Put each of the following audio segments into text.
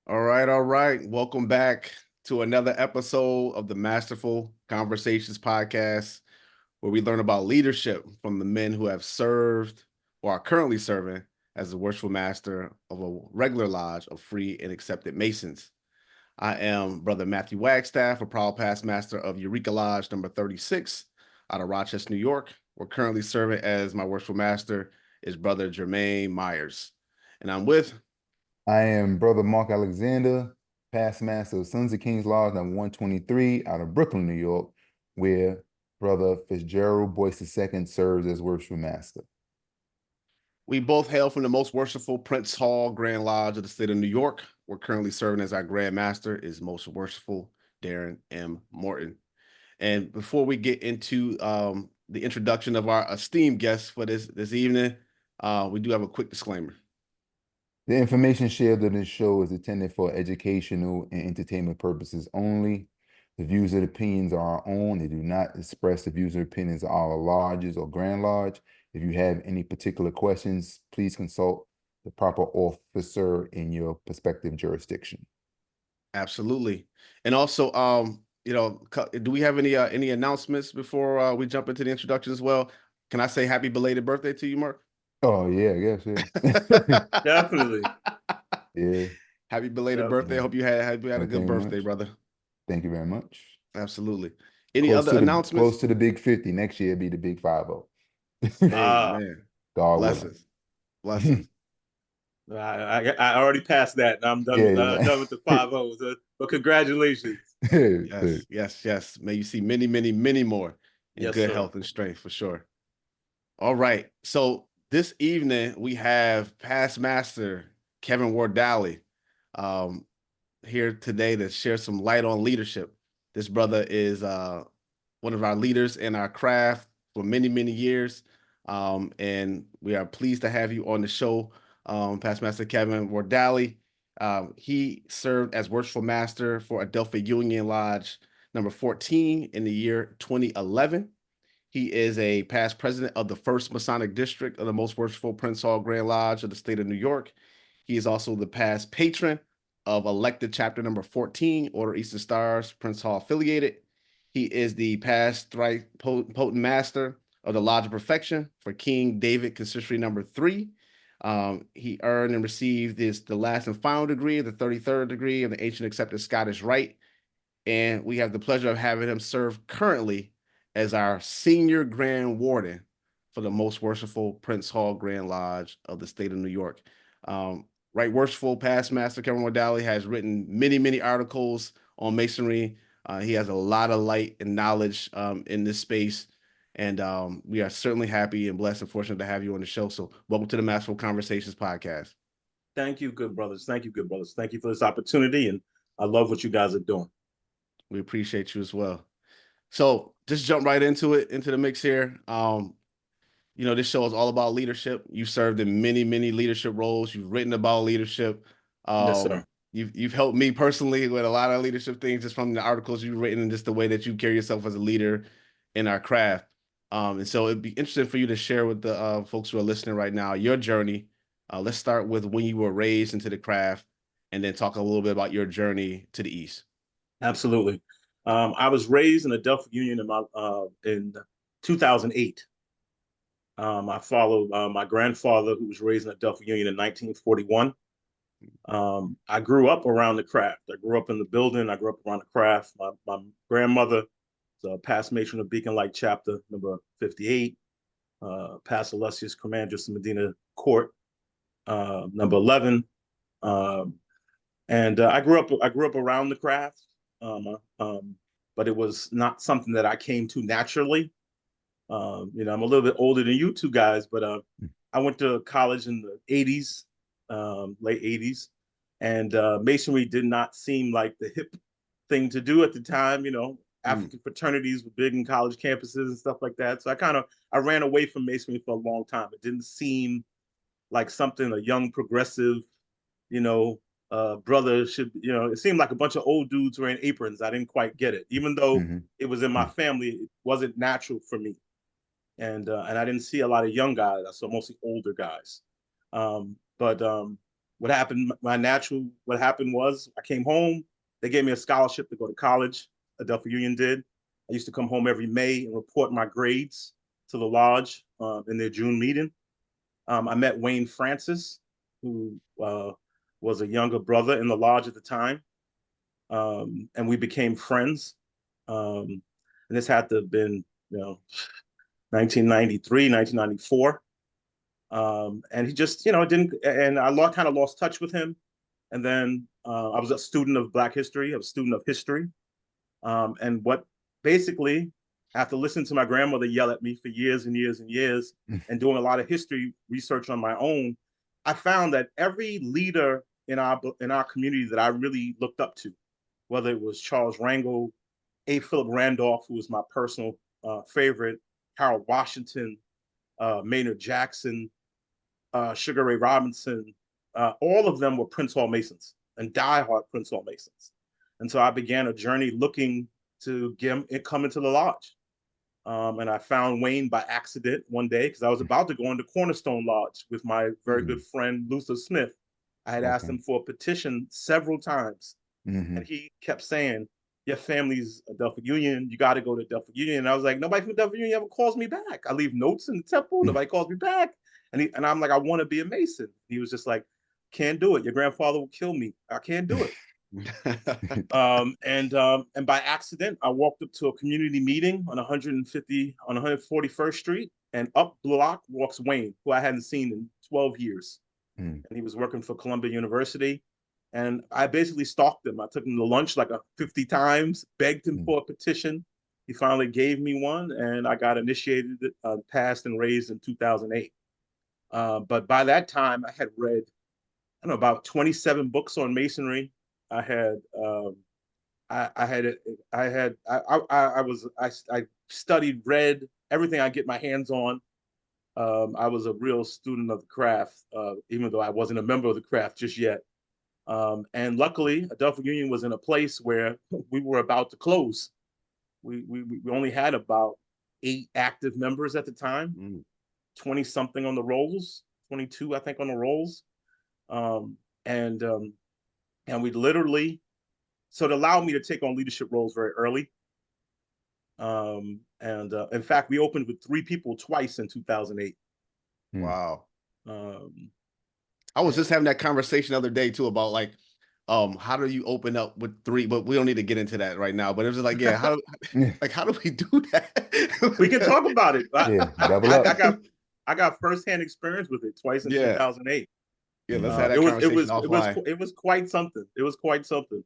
All right. Welcome back to another episode of the Masterful Conversations podcast, where we learn about leadership from the men who have served or are currently serving as the worshipful master of a regular lodge of free and accepted Masons. I am Brother Matthew Wagstaff, a proud past master of Eureka Lodge number 36 out of Rochester, New York. We're currently serving as my worshipful master is Brother Jermaine Myers. And I'm with I am Brother Mark Alexander, past master of Sons of Kings Lodge number 123 out of Brooklyn, New York, where Brother Fitzgerald Boyce II serves as worshipful master. We both hail from the most worshipful Prince Hall Grand Lodge of the state of New York. We're currently serving as our Grand Master is most worshipful Darren M. Morton. And before we get into the introduction of our esteemed guests for this evening, we do have a quick disclaimer. The information shared on this show is intended for educational and entertainment purposes only. The views and opinions are our own. They do not express the views or opinions of our lodges or Grand Lodge. If you have any particular questions, please consult the proper officer in your prospective jurisdiction. Absolutely. And also, do we have any announcements before we jump into the introduction as well? Can I say happy belated birthday to you, Mark? Oh yeah, I guess yeah. Definitely. Yeah. Happy belated Yep. birthday. Hope you had a Thank good you birthday, much. brother. Thank you very much. Absolutely. Any other announcements? Close to the big 50. Next year it'll be the big 50. Hey, man. God Blessings. willing. Blessings. I already passed that. And I'm done, done with the 5-0. But congratulations. Yes. May you see many, many, many more in good health and strength for sure. All right. So this evening we have past master Kevin Wardally here today to share some light on leadership. This brother is one of our leaders in our craft for many, many years. And we are pleased to have you on the show, past master Kevin Wardally. He served as worshipful master for Adelphic Union Lodge number 14 in the year 2011. He is a past president of the first Masonic district of the most worshipful Prince Hall Grand Lodge of the state of New York. He is also the past patron of elected chapter number 14, Order Eastern Stars, Prince Hall affiliated. He is the past thrice potent master of the Lodge of Perfection for King David Consistory number 3. He earned and received the last and final degree, the 33rd degree of the Ancient Accepted Scottish Rite. And we have the pleasure of having him serve currently as our Senior Grand Warden for the most worshipful Prince Hall Grand Lodge of the state of New York. Right Worshipful past master Kevin Wardally has written many, many articles on Masonry. He has a lot of light and knowledge in this space. And we are certainly happy and blessed and fortunate to have you on the show. So welcome to the Masterful Conversations podcast. Thank you, good brothers. Thank you, good brothers. Thank you for this opportunity. And I love what you guys are doing. We appreciate you as well. So just jump right into the mix here. This show is all about leadership. You've served in many, many leadership roles. You've written about leadership. Yes, sir. You've helped me personally with a lot of leadership things just from the articles you've written and just the way that you carry yourself as a leader in our craft. And so it'd be interesting for you to share with the folks who are listening right now your journey. Let's start with when you were raised into the craft and then talk a little bit about your journey to the East. Absolutely. I was raised in Adelphic Union in 2008. I followed my grandfather, who was raised in Adelphic Union in 1941. I grew up around the craft. I grew up in the building. I grew up around the craft. My grandmother was a past matron of Beacon Light Chapter number 58, past illustrious Commander of Medina Court number 11. And I grew up around the craft, but it was not something that I came to naturally. I'm a little bit older than you two guys, but I went to college in the 80s, late 80s, and Masonry did not seem like the hip thing to do at the time. African fraternities were big in college campuses and stuff like that. So I ran away from Masonry for a long time. It didn't seem like something a young progressive, brother should, it seemed like a bunch of old dudes wearing aprons. I didn't quite get it. Even though it was in my family, it wasn't natural for me. And I didn't see a lot of young guys. I saw mostly older guys. But what happened was I came home. They gave me a scholarship to go to college. Adelphic Union did. I used to come home every May and report my grades to the lodge in their June meeting. I met Wayne Francis, who was a younger brother in the lodge at the time. And we became friends. And this had to have been, 1993, 1994. And he just, didn't, and I kind of lost touch with him. And then I was a student of Black history, a student of history. And what basically, after listening to my grandmother yell at me for years and years and years, and doing a lot of history research on my own, I found that every leader in our community that I really looked up to, whether it was Charles Rangel, A. Philip Randolph, who was my personal favorite, Harold Washington, Maynard Jackson, Sugar Ray Robinson, all of them were Prince Hall Masons and diehard Prince Hall Masons. And so I began a journey looking to come into the lodge. And I found Wayne by accident one day because I was about to go into Cornerstone Lodge with my very good friend, Luther Smith. I had asked him for a petition several times. And he kept saying, your family's Adelphic Union, you got to go to Adelphic Union. And I was like, nobody from Adelphic Union ever calls me back. I leave notes in the temple, nobody calls me back. And I'm like, I want to be a Mason. He was just like, can't do it. Your grandfather will kill me. I can't do it. And by accident, I walked up to a community meeting on 141st Street, and up block walks Wayne, who I hadn't seen in 12 years. And he was working for Columbia University. And I basically stalked him. I took him to lunch like 50 times, begged him for a petition. He finally gave me one, and I got initiated, passed and raised in 2008. But by that time, I had read, I don't know, about 27 books on Masonry. I studied, read everything I get my hands on. I was a real student of the craft, even though I wasn't a member of the craft just yet. And luckily, Adelphic Union was in a place where we were about to close. We only had about 8 active members at the time, 20 something on the rolls, 22 I think on the rolls, and we literally, so it allowed me to take on leadership roles very early. In fact, we opened with 3 people twice in 2008. Wow. I was just having that conversation the other day too about like, how do you open up with 3? But we don't need to get into that right now. But it was just like, yeah, how do we do that? We can talk about it. I got firsthand experience with it twice in 2008. Yeah, let's have that conversation offline. It was quite something. It was quite something.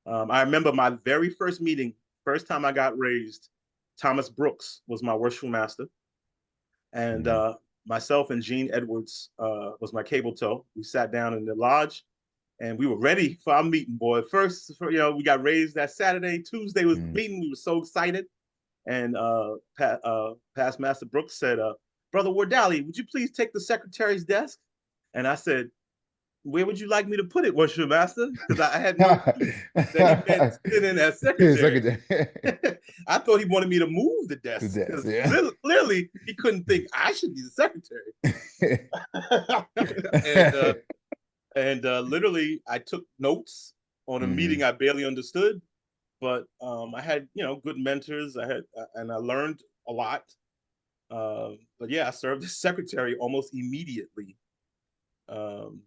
I remember my very first meeting, first time I got raised. Thomas Brooks was my worshipful master, and myself and Gene Edwards was my cable toe. We sat down in the lodge, and we were ready for our meeting, boy. We got raised that Saturday. Tuesday was the meeting. We were so excited. And past Master Brooks said, Brother Wardally, would you please take the secretary's desk? And I said, where would you like me to put it, Worshipful Master? Because I had no clue that he meant sitting in as secretary. I thought he wanted me to move the desk. Clearly, he couldn't think I should be the secretary. And literally, I took notes on a meeting I barely understood, but I had good mentors. I learned a lot. But yeah, I served as secretary almost immediately in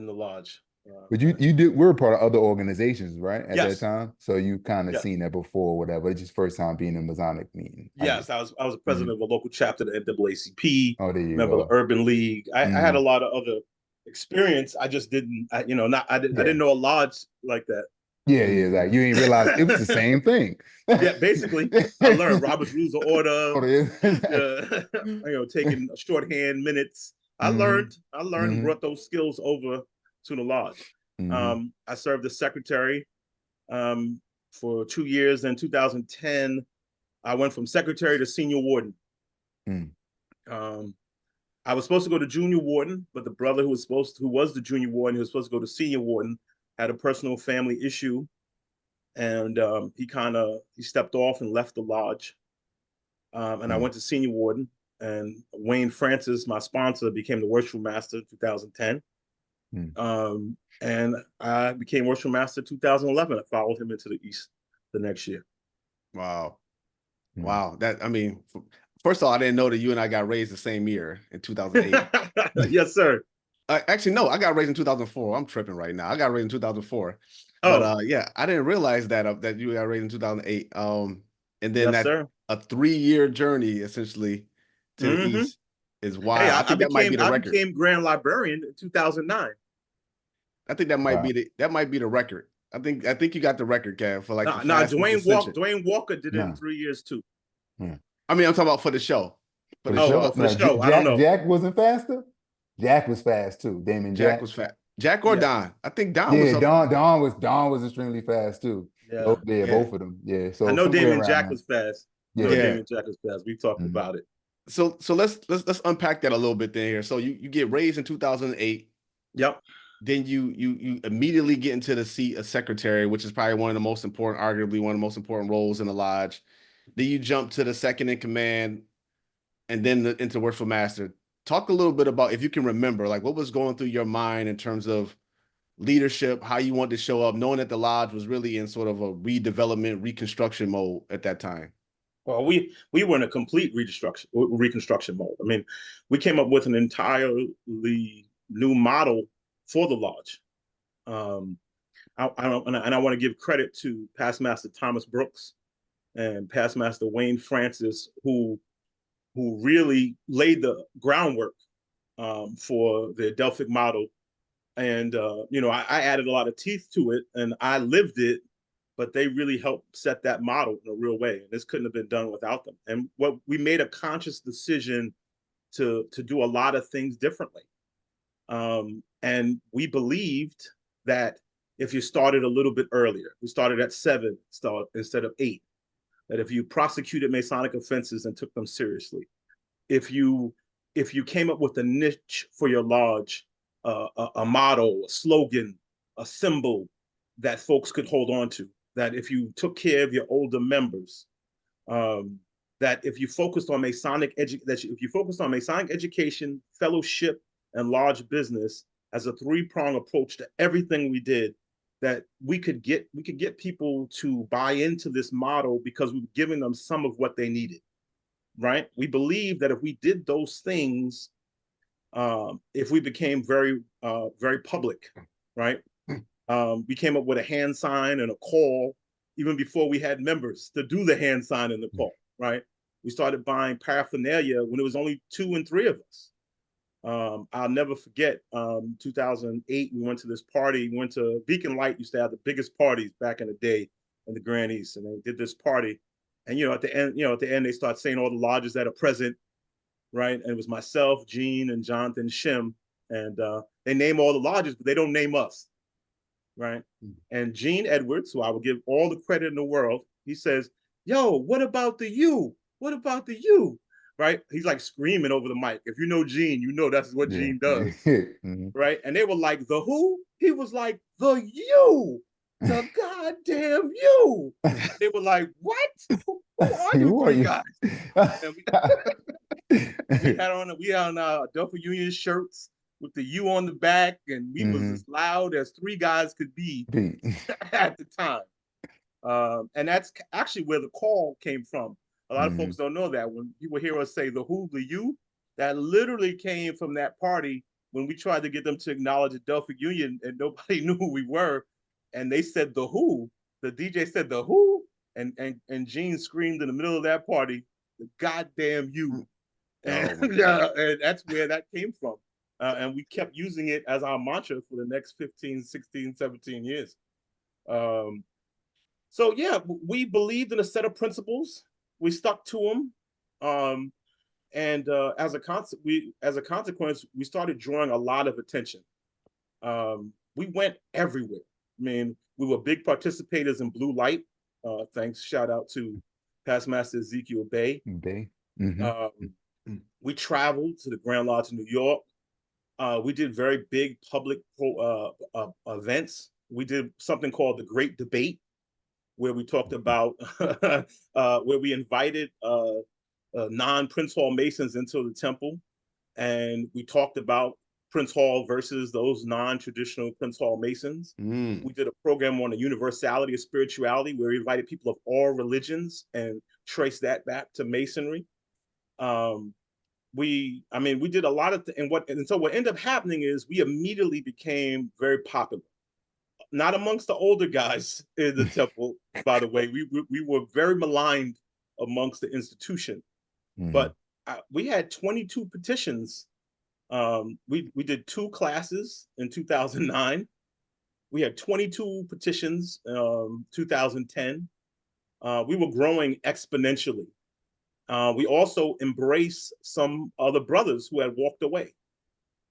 the lodge. But we were part of other organizations, right? At that time, so you kind of seen that before, or whatever. It's just first time being in Masonic meeting. Yes, I was a president of a local chapter of the NAACP. Oh, there you go. The Urban League. I had a lot of other experience. I just didn't. I didn't know a lodge like that. Yeah, like you ain't realize it was the same thing. Yeah, basically, I learned Robert's Rules of Order. Taking shorthand minutes. I learned and brought those skills over to the lodge. I served as secretary for 2 years. In 2010, I went from secretary to senior warden. I was supposed to go to junior warden, but the brother who was the junior warden, who was supposed to go to senior warden, had a personal family issue, and he stepped off and left the lodge. And I went to senior warden, and Wayne Francis, my sponsor, became the worshipful master in 2010. And I became Worshipful Master 2011. I followed him into the East the next year. Wow. Wow. That, I mean, first of all, I didn't know that you and I got raised the same year in 2008. Yes, sir. Actually, no, I got raised in 2004. I'm tripping right now. I got raised in 2004. Oh. But yeah, I didn't realize that you got raised in 2008. And then yes, that a 3-year journey essentially to the East is wild. Hey, I think that might be the record. I became Grand Librarian in 2009. I think that might be the record. I think you got the record, Kev, for like the Dwayne Walker did it in 3 years too. I mean, I'm talking about for the show. For the show. I don't know. Jack wasn't faster. Jack was fast too. Damon Jack was fast. Jack or Don? I think Don was. Don was extremely fast too. Yeah, both of them. Yeah. So I know Damon Jack was fast. Yeah, Damon Jack was fast. We talked about it. So let's unpack that a little bit then here. So you get raised in 2008. Yep. Then you immediately get into the seat of secretary, which is probably arguably one of the most important roles in the lodge. Then you jump to the second in command, and then into Worshipful Master. Talk a little bit about, if you can remember, like what was going through your mind in terms of leadership, how you wanted to show up, knowing that the lodge was really in sort of a redevelopment, reconstruction mode at that time. Well, we were in a complete reconstruction mode. I mean, we came up with an entirely new model for the lodge. I want to give credit to Past Master Thomas Brooks and Past Master Wayne Francis, who really laid the groundwork for the Adelphic model. And, I added a lot of teeth to it and I lived it, but they really helped set that model in a real way. And this couldn't have been done without them. And we made a conscious decision to do a lot of things differently. And we believed that if you started a little bit earlier, we started at 7 instead of 8, that if you prosecuted Masonic offenses and took them seriously, if you came up with a niche for your lodge, a motto, a slogan, a symbol that folks could hold on to, that if you took care of your older members, that if you focused on Masonic education, fellowship, and large business as a 3-prong approach to everything we did, that we could get people to buy into this model because we were giving them some of what they needed, right? We believe that if we did those things, if we became very public, right? We came up with a hand sign and a call even before we had members to do the hand sign and the call, right? We started buying paraphernalia when it was only 2 and 3 of us. I'll never forget 2008, we went to this party. We went to Beacon Light, used to have the biggest parties back in the day in the Grand East, and they did this party. And at the end, they start saying all the lodges that are present, right? And it was myself, Gene, and Jonathan Shim, and they name all the lodges, but they don't name us, right? And Gene Edwards, who I will give all the credit in the world, he says, "Yo, what about the you? What about the you?" Right? He's like screaming over the mic. If you know Gene, you know that's what Gene does, right? And they were like, "The who?" He was like, "The you, the goddamn you." They were like, "What? Who are you three guys?" And we had on our Adelphic Union shirts with the U on the back, and we was as loud as 3 guys could be at the time. And that's actually where the call came from. A lot of folks don't know that. When people hear us say the who, the you, that literally came from that party when we tried to get them to acknowledge Adelphic Union and nobody knew who we were. And they said the who, the DJ said the who, and Gene screamed in the middle of that party, "The goddamn you." And, and that's where that came from. And we kept using it as our mantra for the next 15, 16, 17 years. So yeah, we believed in a set of principles. We stuck to them. And as a consequence, we started drawing a lot of attention. We went everywhere. I mean, we were big participators in Blue Light. Shout out to Past Master Ezekiel Bay. We traveled to the Grand Lodge in New York. We did very big public events. We did something called the Great Debate, where we talked about, where we invited non-Prince Hall Masons into the temple. And we talked about Prince Hall versus those non-traditional Prince Hall Masons. We did a program on the universality of spirituality where we invited people of all religions and traced that back to Masonry. We did a lot of and so what ended up happening is we immediately became very popular. Not amongst the older guys in the temple, by the way. We were very maligned amongst the institution, but we had 22 petitions. We did 2 classes in 2009. We had 22 petitions, 2010. We were growing exponentially. We also embraced some other brothers who had walked away.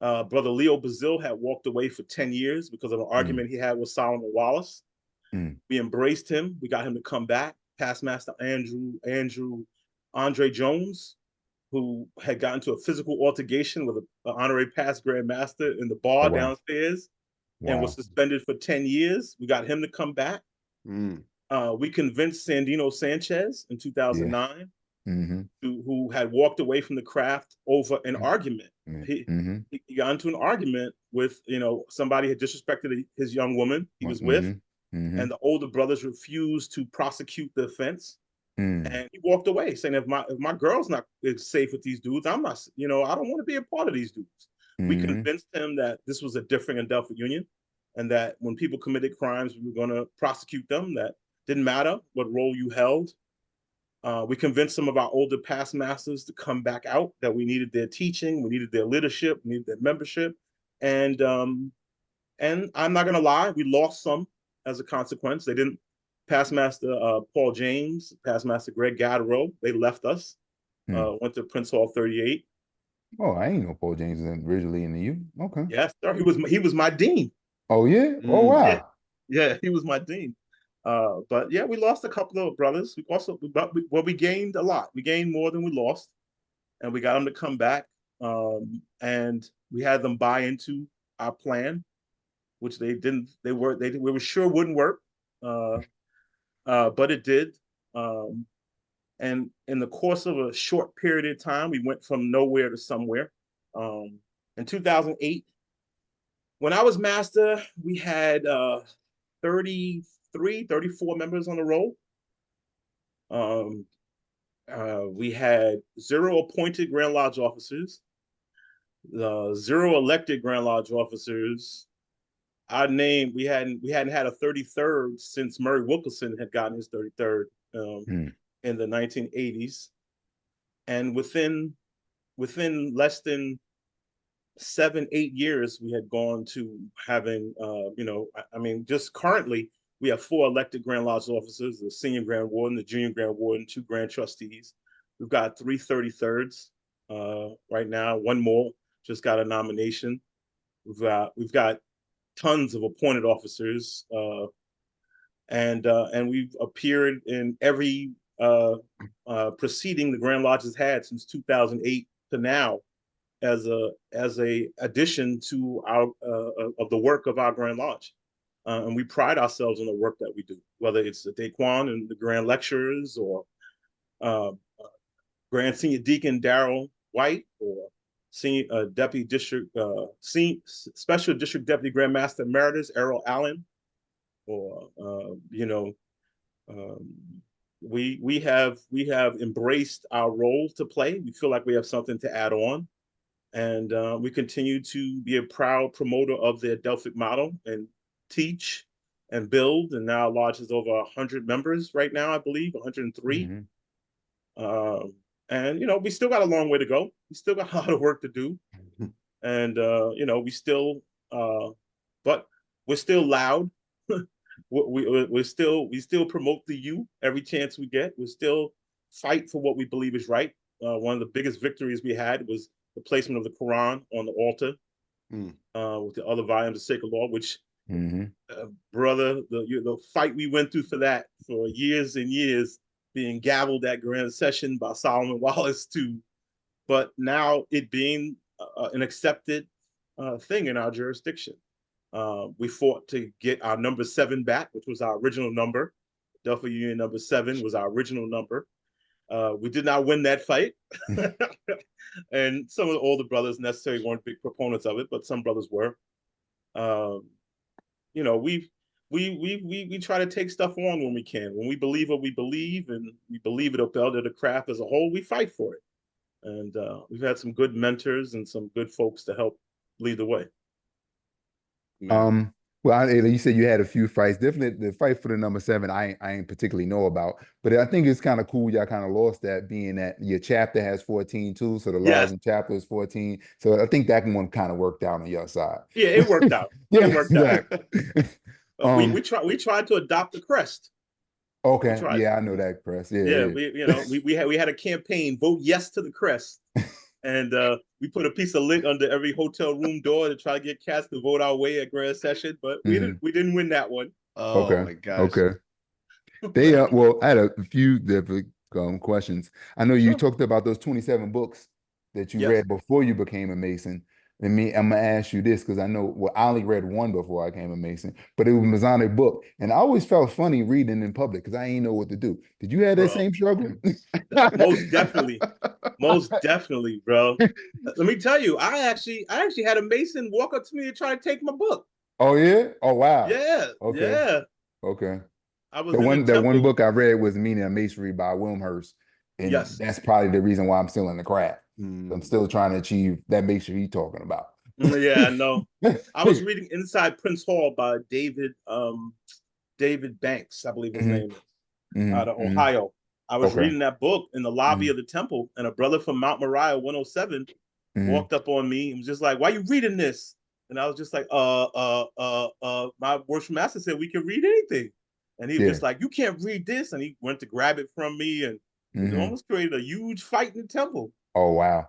Brother Leo Bazil had walked away for 10 years because of an argument he had with Solomon Wallace. We embraced him. We got him to come back. Past Master Andre Jones, who had gotten to a physical altercation with an honorary past Grand Master in the bar downstairs and was suspended for 10 years. We got him to come back. We convinced Sandino Sanchez in 2009, who had walked away from the craft over an argument. He got into an argument with, somebody had disrespected his young woman he was with, and the older brothers refused to prosecute the offense. And he walked away saying, if my girl's not safe with these dudes, I'm not, I don't want to be a part of these dudes. We convinced him that this was a different Adelphic Union and that when people committed crimes, we were going to prosecute them, that didn't matter what role you held. We convinced some of our older past masters to come back out, that we needed their teaching, we needed their leadership, we needed their membership. And I'm not going to lie, we lost some as a consequence. They didn't. Past Master Paul James, Past Master Greg Gattero, they left us, went to Prince Hall 38. Oh, I ain't know Paul James was originally in the U. Okay. Yes, sir. He was my dean. Oh, yeah? Oh, wow. Yeah, he was my dean. But yeah, we lost a couple of brothers. We gained a lot. We gained more than we lost. And we got them to come back. And we had them buy into our plan, which they didn't, we were sure wouldn't work. But it did. And in the course of a short period of time, we went from nowhere to somewhere. In 2008, when I was master, we had 34 members on the roll. We had 0 appointed Grand Lodge officers, 0 elected Grand Lodge officers. Our name, we hadn't had a 33rd since Murray Wilkerson had gotten his 33rd in the 1980s. And within less than 7-8 years, we had gone to having, just currently, we have 4 elected Grand Lodge officers, the Senior Grand Warden, the Junior Grand Warden, 2 Grand Trustees. We've got 3 33rds right now. 1 more just got a nomination. We've got tons of appointed officers, and we've appeared in every proceeding the Grand Lodge has had since 2008 to now, as a addition to our of the work of our Grand Lodge, and we pride ourselves on the work that we do, whether it's the Daquan and the Grand Lecturers, or Grand Senior Deacon Darrell White, or Senior Deputy District Special District Deputy Grand Master Emeritus Errol Allen, or we have embraced our role to play. We feel like we have something to add on, and we continue to be a proud promoter of the Adelphic model and teach and build. And now our lodge is over 100 members right now, I believe 103. And we still got a long way to go. We still got a lot of work to do, and we still, but we're still loud. we still promote the you every chance we get. We still fight for what we believe is right. One of the biggest victories we had was the placement of the Quran on the altar with the other volumes of sacred law, which, brother, the fight we went through for that for years and years, being gavelled at Grand Session by Solomon Wallace too, but now it being an accepted thing in our jurisdiction. We fought to get our number 7 back, which was our original number. Adelphic Union number 7 was our original number. We did not win that fight. And some of the older brothers necessarily weren't big proponents of it, but some brothers were. You know, we try to take stuff on when we can. When we believe what we believe, and we believe it'll better the craft as a whole, we fight for it. And we've had some good mentors and some good folks to help lead the way. Well, you said you had a few fights. Definitely the fight for the number 7, I ain't particularly know about. But I think it's kind of cool y'all kind of lost that, being that your chapter has 14 too. So the lodge and chapter is 14. So I think that one kind of worked out on your side. Yeah, it worked out. Yeah, it worked exactly. out. We tried to adopt the crest. Okay. Yeah, I know that crest. Yeah. We had a campaign, vote yes to the crest. And we put a piece of lint under every hotel room door to try to get cats to vote our way at Grand Session, but we didn't win that one. Oh my gosh. Okay. They well, I had a few different questions. I know you talked about those 27 books that you read before you became a Mason. I'm gonna ask you this because I know, I only read one before I became a Mason, but it was a Masonic book, and I always felt funny reading in public because I ain't know what to do. Did you have that same struggle? Most definitely, bro. Let me tell you, I actually had a Mason walk up to me and try to take my book. Oh yeah? Oh wow. Yeah. Okay. Yeah. Okay. I was that one book I read was Meaning of Masonry by Wilmhurst, and that's probably the reason why I'm still in the craft. I'm still trying to achieve that masonry you're talking about. Yeah, no. I was reading Inside Prince Hall by David Banks, I believe his name is, out of Ohio. I was reading that book in the lobby of the temple, and a brother from Mount Moriah 107 walked up on me and was just like, "Why are you reading this?" And I was just like, my worship master said we can read anything. And he was just like, "You can't read this." And he went to grab it from me, and it almost created a huge fight in the temple. Oh wow.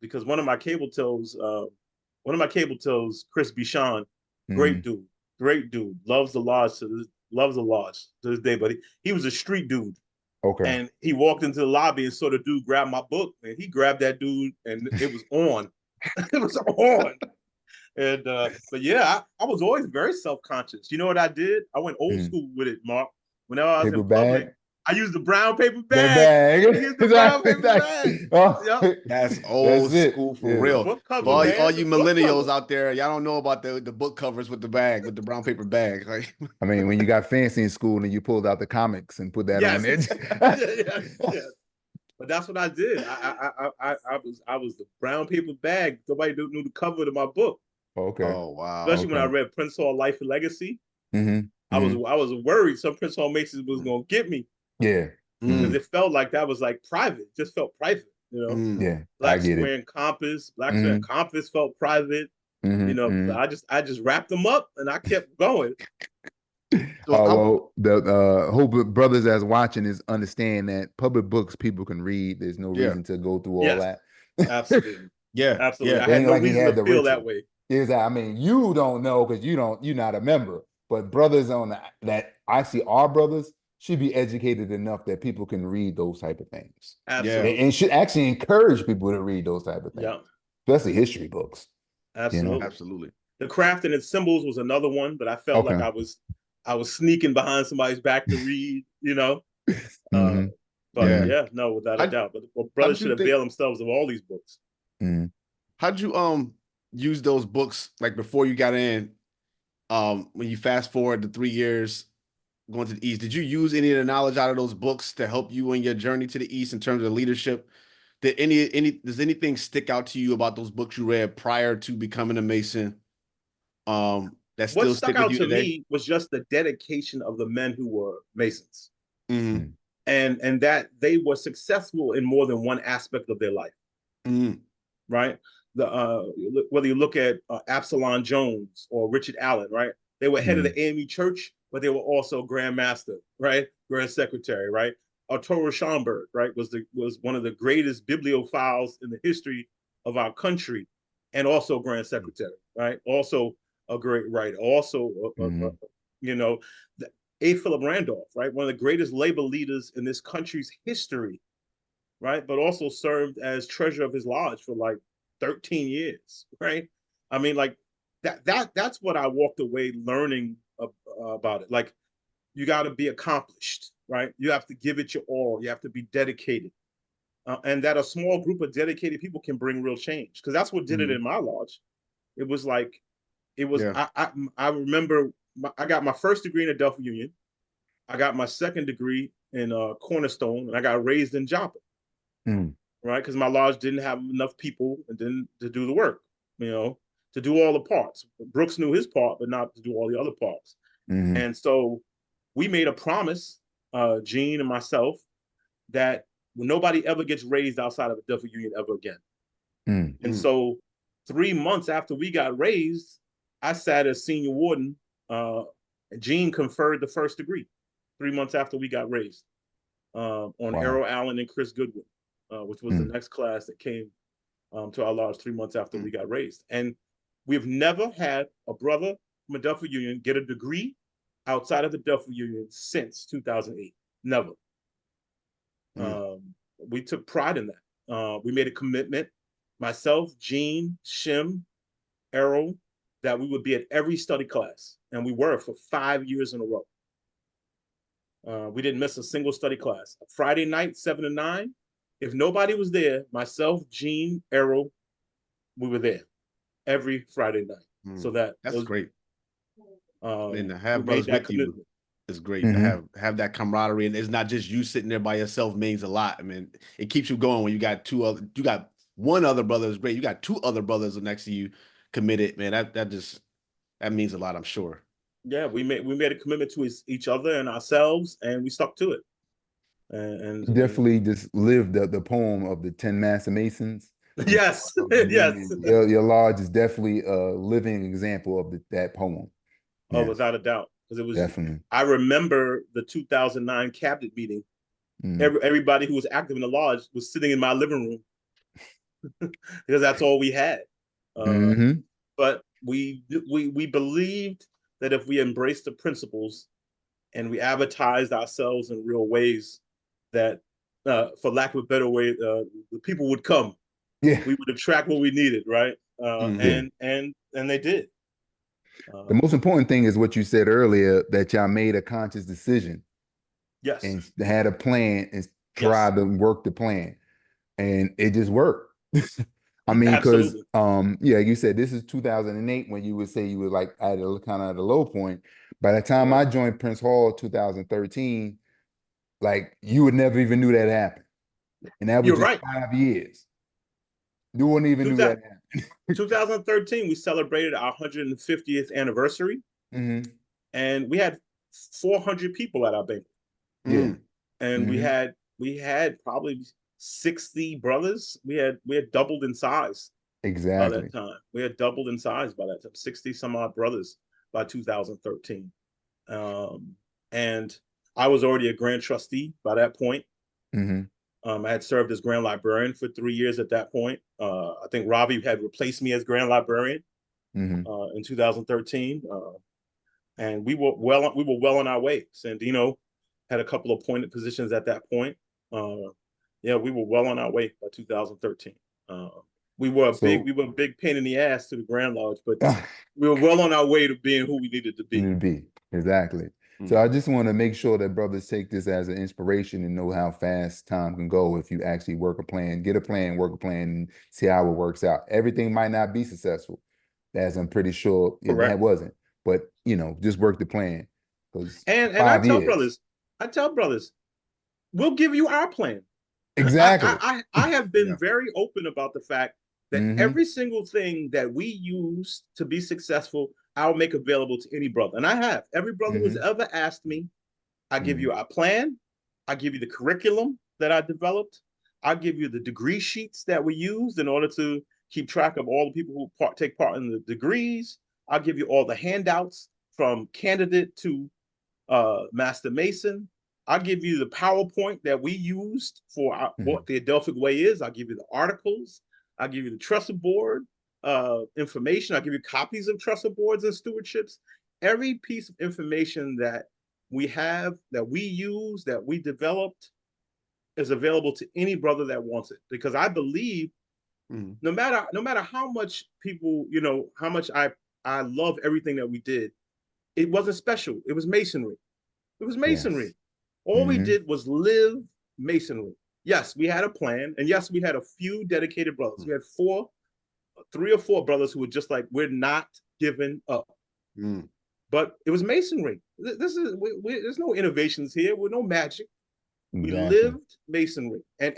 Because one of my cable toes, Chris Bichon, great dude, loves the lodge to this day, but he was a street dude. Okay. And he walked into the lobby and saw the dude grab my book, and he grabbed that dude, and it was on. It was on. And but yeah, I was always very self-conscious. You know what I did? I went old school with it, Mark. Whenever I was in public, I used the brown paper bag. I used the brown paper bag. Oh, that's old school for real. Book cover, for all you millennials out there, y'all don't know about the book covers with the brown paper bag. Like, I mean, when you got fancy in school and you pulled out the comics and put that on it. But that's what I did. I was the brown paper bag. Nobody knew the cover to my book. Okay. Oh wow. Especially when I read Prince Hall Life and Legacy. I was worried some Prince Hall Masons was gonna get me. Yeah. Because it felt like that was like private. It just felt private, you know. Yeah. Black Square and Compass. Black Square and Compass felt private. You know, I just wrapped them up and I kept going. Well, the hope brothers that's watching is understand that public books people can read. There's no reason to go through all that. Absolutely. Absolutely. Yeah. I had no reason to feel that way. I mean, you don't know because you're not a member. But brothers that I see, our brothers should be educated enough that people can read those type of things. Absolutely. And should actually encourage people to read those type of things. Especially history books. Absolutely. You know? Absolutely. The craft and its symbols was another one, but I felt like I was sneaking behind somebody's back to read, you know. But no, without a doubt. But brothers should avail themselves of all these books. How'd you use those books like before you got in? When you fast forward the 3 years going to the East, did you use any of the knowledge out of those books to help you in your journey to the East in terms of leadership? Does anything stick out to you about those books you read prior to becoming a Mason? That still stuck out to me was just the dedication of the men who were Masons, and that they were successful in more than one aspect of their life. Right. Whether you look at Absalom Jones or Richard Allen, right? They were head of the AME Church, but they were also Grand Master, right? Grand Secretary, right? Arturo Schomburg, right, was one of the greatest bibliophiles in the history of our country, and also Grand Secretary, right? Also a great writer. Also, you know, A. Philip Randolph, right? One of the greatest labor leaders in this country's history, right? But also served as treasurer of his lodge for like 13 years, right? I mean, like that's what I walked away learning about it. Like, you got to be accomplished, right? You have to give it your all. You have to be dedicated. And that a small group of dedicated people can bring real change. Because that's what did it in my lodge. It was like, I remember I got my first degree in Adelphic Union. I got my second degree in Cornerstone, and I got raised in Joppa, right? Because my lodge didn't have enough people and then to do the work, you know, to do all the parts. Brooks knew his part, but not to do all the other parts. And so we made a promise, Gene and myself, that nobody ever gets raised outside of Adelphic Union ever again. And so 3 months after we got raised, I sat as senior warden. Gene conferred the first degree 3 months after we got raised on Errol Allen and Chris Goodwin, which was the next class that came to our lodge 3 months after we got raised. And we've never had a brother from Adelphic Union get a degree outside of the Adelphic Union since 2008. Never. We took pride in that. We made a commitment, myself, Gene, Shim, Errol, that we would be at every study class. And we were for 5 years in a row. We didn't miss a single study class. Friday night, 7 to 9. If nobody was there, myself, Gene, Errol, we were there every Friday night. So that's great. And to have brothers with you is great. To have that camaraderie, and it's not just you sitting there by yourself means a lot. I mean, it keeps you going when you got one other brother is great. You got 2 other brothers next to you committed, man. That means a lot, I'm sure. Yeah, we made a commitment to each other and ourselves, and we stuck to it. And definitely just lived the poem of the 10 Master Masons. Yes, yes. Your lodge is definitely a living example of that poem. Oh, without a doubt, because it was definitely. I remember the 2009 cabinet meeting. Everybody who was active in the lodge was sitting in my living room because that's all we had. But we believed that if we embraced the principles and we advertised ourselves in real ways, that for lack of a better way, the people would come. We would attract what we needed, right? And they did. The most important thing is what you said earlier, that y'all made a conscious decision. Yes. And had a plan and tried to work the plan. And it just worked. I mean, because you said this is 2008 when you would say you were like at a kind of at a low point. By the time I joined Prince Hall 2013, like you would never even knew that happened. And that was just 5 years. You wouldn't even knew that happened. 2013, we celebrated our 150th anniversary. And we had 400 people at our banquet. And we had probably 60 brothers. We had doubled in size by that time. We had doubled in size by that time, 60 some odd brothers by 2013. And I was already a grand trustee by that point. I had served as grand librarian for 3 years at that point. I think Robbie had replaced me as grand librarian in 2013. And we were well on our way. Sandino had a couple of appointed positions at that point. We were well on our way by 2013. We were a big pain in the ass to the Grand Lodge, but we were well on our way to being who we needed to be. Exactly. So I just want to make sure that brothers take this as an inspiration and know how fast time can go if you actually work a plan, get a plan, work a plan, and see how it works out. Everything might not be successful, as I'm pretty sure that wasn't. But just work the plan. And I tell brothers, we'll give you our plan. Exactly. I have been very open about the fact that every single thing that we use to be successful, I'll make available to any brother. And I have. Every brother who's ever asked me, I give you our plan. I give you the curriculum that I developed. I'll give you the degree sheets that we used in order to keep track of all the people who take part in the degrees. I'll give you all the handouts from candidate to Master Mason. I'll give you the PowerPoint that we used for what the Adelphic Way is. I'll give you the articles. I'll give you the trusted board information. I'll give you copies of trusted boards and stewardships. Every piece of information that we have, that we use, that we developed is available to any brother that wants it. Because I believe no matter how much people, how much I love everything that we did, it wasn't special. It was masonry. It was masonry. All we did was live Masonry. Yes, we had a plan, and yes, we had a few dedicated brothers. We had 3 or 4 brothers who were just like, we're not giving up. But it was Masonry. There's no innovations here. We're no magic. We lived Masonry, and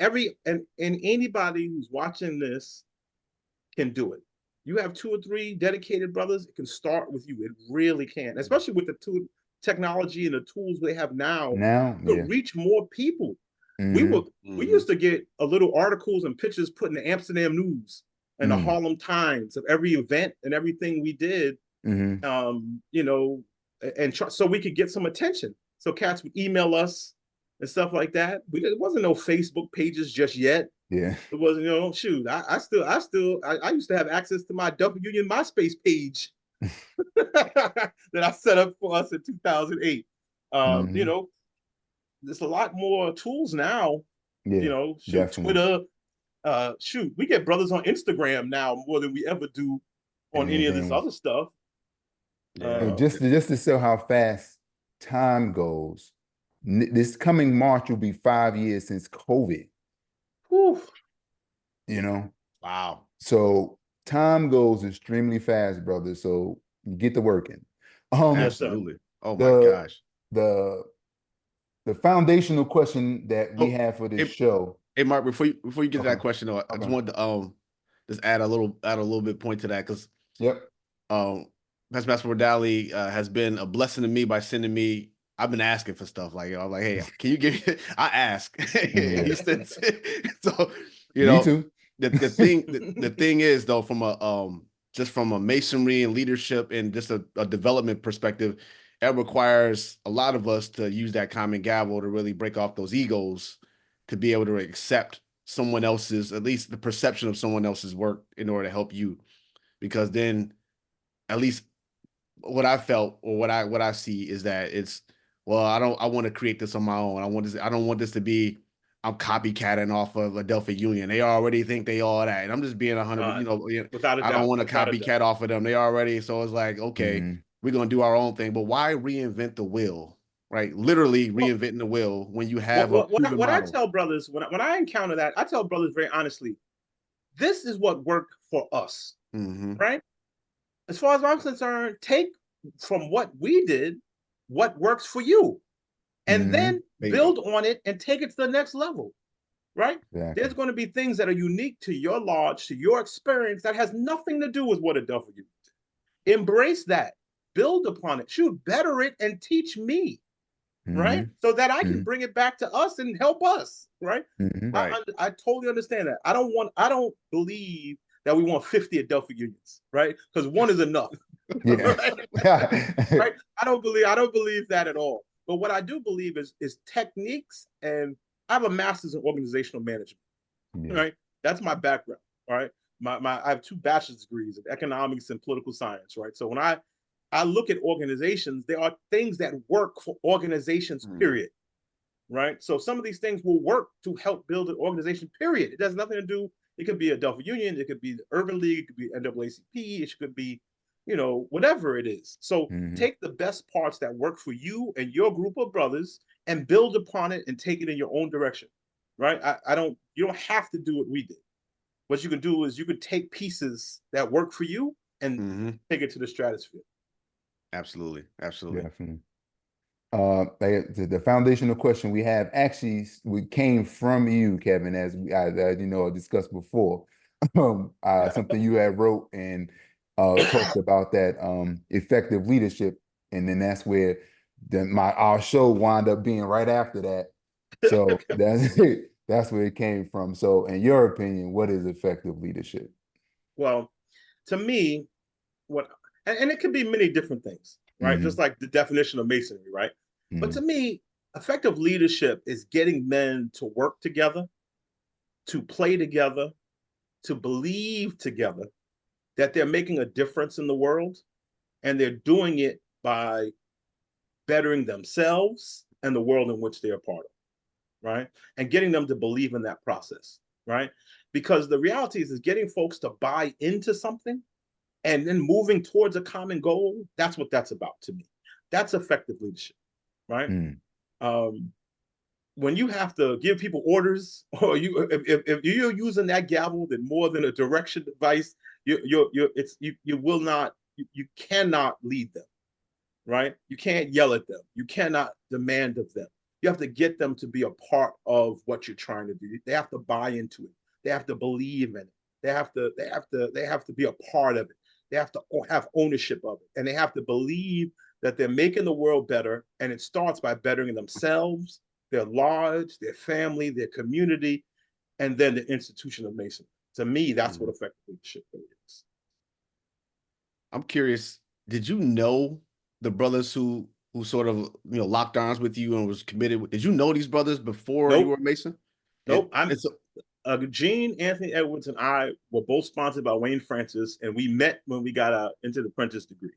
anybody who's watching this can do it. You have 2 or 3 dedicated brothers, it can start with you. It really can, especially with the technology and the tools they have now to reach more people. We used to get a little articles and pictures put in the Amsterdam News and the Harlem Times of every event and everything we did, you know, and so we could get some attention. So cats would email us and stuff like that. It wasn't no Facebook pages just yet. Yeah, it wasn't. You know, shoot, I used to have access to my Adelphic Union MySpace page that I set up for us in 2008. You know, there's a lot more tools now. Yeah, you know, shoot, Twitter. Shoot, we get brothers on Instagram now more than we ever do on any of this other stuff. Just to show how fast time goes, this coming March will be 5 years since COVID. Whew. You know, wow. So time goes extremely fast, brother. So get to working. Absolutely. Oh my gosh. The foundational question that we have for this show. Hey Mark, before you get to that question, though, I just wanted to just add a little bit point to that, because Master Wardally has been a blessing to me by sending me. I've been asking for stuff like, I'm like, hey, can you give me? I ask. He said, so you know. Me too. The thing is, though, from a masonry and leadership and just a development perspective, it requires a lot of us to use that common gavel to really break off those egos, to be able to accept someone else's, at least the perception of someone else's work, in order to help you. Because then, at least what I felt or what I see is that it's, well, I want to create this on my own. I don't want this to be, I'm copycatting off of Adelphic Union. They already think they all that. And I'm just being 100, you know, I don't want to copycat off of them. They already, so it's like, okay, we're going to do our own thing. But why reinvent the wheel, right? Literally reinventing the wheel when you have a proven model. I tell brothers, when I encounter that, I tell brothers very honestly, this is what worked for us, right? As far as I'm concerned, take from what we did, what works for you, and then build on it and take it to the next level, right? Exactly. There's going to be things that are unique to your lodge, to your experience, that has nothing to do with what Adelphic Union did. Embrace that, build upon it, shoot, better it, and teach me, right? So that I can bring it back to us and help us, right? I totally understand that. I don't believe that we want 50 Adelphic Unions, right? Because one is enough. Right? I don't believe that at all. But what I do believe is techniques, and I have a master's in organizational management, right? That's my background, all right? I have 2 bachelor's degrees in economics and political science, right? So when I look at organizations, there are things that work for organizations, period, right? So some of these things will work to help build an organization, period. It has nothing to do, it could be Adelphic Union, it could be the Urban League, it could be NAACP, it could be, you know, whatever it is. So take the best parts that work for you and your group of brothers and build upon it and take it in your own direction, right? You don't have to do what we did. What you can do is you can take pieces that work for you and take it to the stratosphere. Absolutely. Definitely. The foundational question we have actually came from you, Kevin, as you know, discussed before. Something you had wrote and talked about that effective leadership, and then that's where our show wound up being right after that. So that's where it came from. So, in your opinion, what is effective leadership? Well, to me, and it could be many different things, right? Just like the definition of masonry, right? But to me, effective leadership is getting men to work together, to play together, to believe together that they're making a difference in the world, and they're doing it by bettering themselves and the world in which they're a part of, right? And getting them to believe in that process, right? Because the reality is getting folks to buy into something and then moving towards a common goal. That's what that's about to me. That's effective leadership, right? when you have to give people orders, or if you're using that gavel than more than a direction device, you will not, you cannot lead them, right? You can't yell at them. You cannot demand of them. You have to get them to be a part of what you're trying to do. They have to buy into it. They have to believe in it. They have to be a part of it. They have to have ownership of it, and they have to believe that they're making the world better. And it starts by bettering themselves, their lodge, their family, their community, and then the institution of Masonry. To me, that's what effective leadership really is. I'm curious, did you know the brothers who sort of locked arms with you and was committed? Did you know these brothers before you were a Mason? Nope. Gene, Anthony Edwards, and I were both sponsored by Wayne Francis, and we met when we got into the apprentice degree.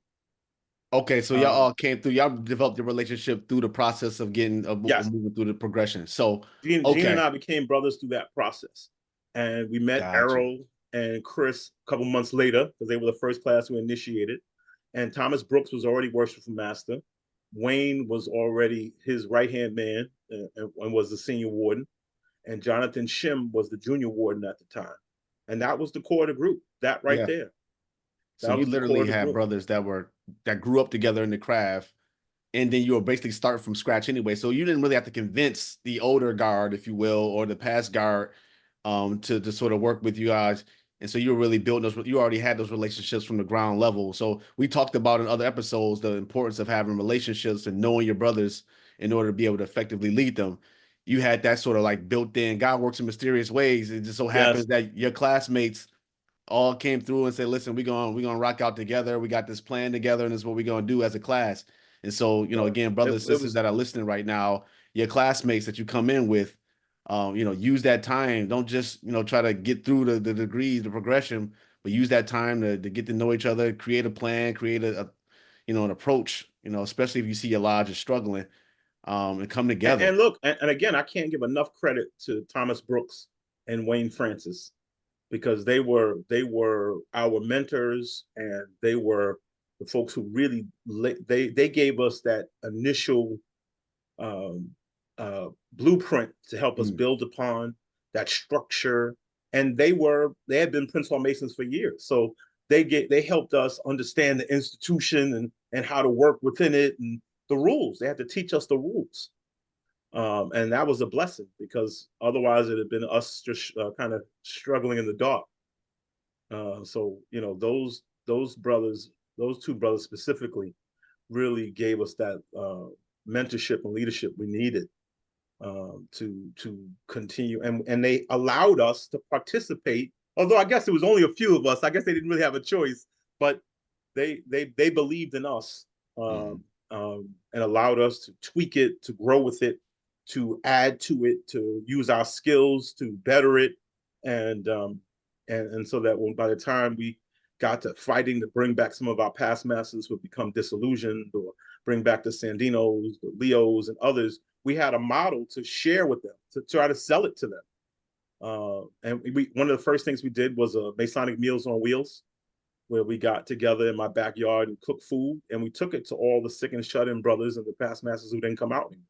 Okay, so y'all all came through. Y'all developed your relationship through the process of getting moving through the progression. So Gene and I became brothers through that process, and we met Errol and Chris a couple months later because they were the first class we initiated. And Thomas Brooks was already Worshipful Master. Wayne was already his right-hand man and was the senior warden. And Jonathan Shim was the junior warden at the time. And that was the core of the group, that right there. So you literally had brothers that grew up together in the craft, and then you were basically starting from scratch anyway. So you didn't really have to convince the older guard, if you will, or the past guard to sort of work with you guys. And so you were really building those, you already had those relationships from the ground level. So we talked about in other episodes the importance of having relationships and knowing your brothers in order to be able to effectively lead them. You had that sort of like built in. God works in mysterious ways. It just so happens that your classmates all came through and said, listen, we're gonna rock out together. We got this plan together, and this is what we're gonna do as a class. And so, again, brothers and sisters that are listening right now, your classmates that you come in with, use that time. Don't just, try to get through the degrees, the progression, but use that time to get to know each other, create a plan, create an approach, especially if you see your lodge is struggling, and come together. And look, and again, I can't give enough credit to Thomas Brooks and Wayne Francis, because they were our mentors, and they were the folks who really they gave us that initial blueprint to help us build upon that structure. And they had been principal Masons for years, so they helped us understand the institution and how to work within it and the rules. They had to teach us the rules. And that was a blessing, because otherwise it had been us just kind of struggling in the dark. So those brothers, those two brothers specifically, really gave us that mentorship and leadership we needed to continue, and they allowed us to participate. Although I guess it was only a few of us, I guess they didn't really have a choice, but they believed in us, and allowed us to tweak it, to grow with it, to add to it, to use our skills to better it, and so that by the time we got to fighting to bring back some of our past masters who had become disillusioned, or bring back the Sandinos, the Leos, and others, we had a model to share with them, to try to sell it to them. And one of the first things we did was a Masonic Meals on Wheels, where we got together in my backyard and cooked food, and we took it to all the sick and shut-in brothers and the past masters who didn't come out anymore.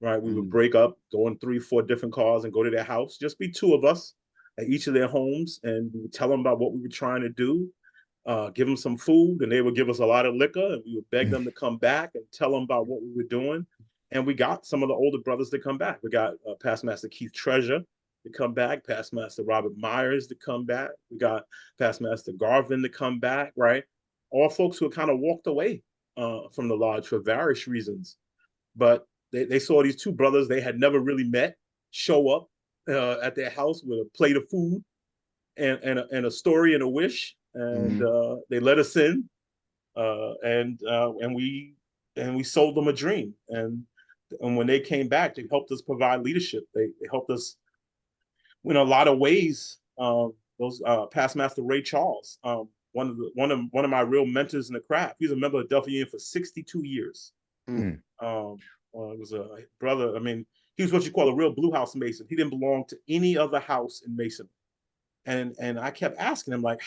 Right? We would break up, go in 3-4 different cars and go to their house, just be 2 of us at each of their homes, and we would tell them about what we were trying to do, give them some food, and they would give us a lot of liquor, and we would beg them to come back and tell them about what we were doing. And we got some of the older brothers to come back. We got Past Master Keith Treasure to come back, Past Master Robert Myers to come back. We got Past Master Garvin to come back, right? All folks who had kind of walked away from the lodge for various reasons. But they saw these 2 brothers they had never really met show up at their house with a plate of food and a story and a wish, and they let us in, and we sold them a dream. And when they came back, they helped us provide leadership. They helped us in a lot of ways. Those Past Master Ray Charles, one of my real mentors in the craft. He's a member of Adelphic Union for 62 years. It was a brother. I mean, he was what you call a real blue house Mason. He didn't belong to any other house in Mason. And I kept asking him, like,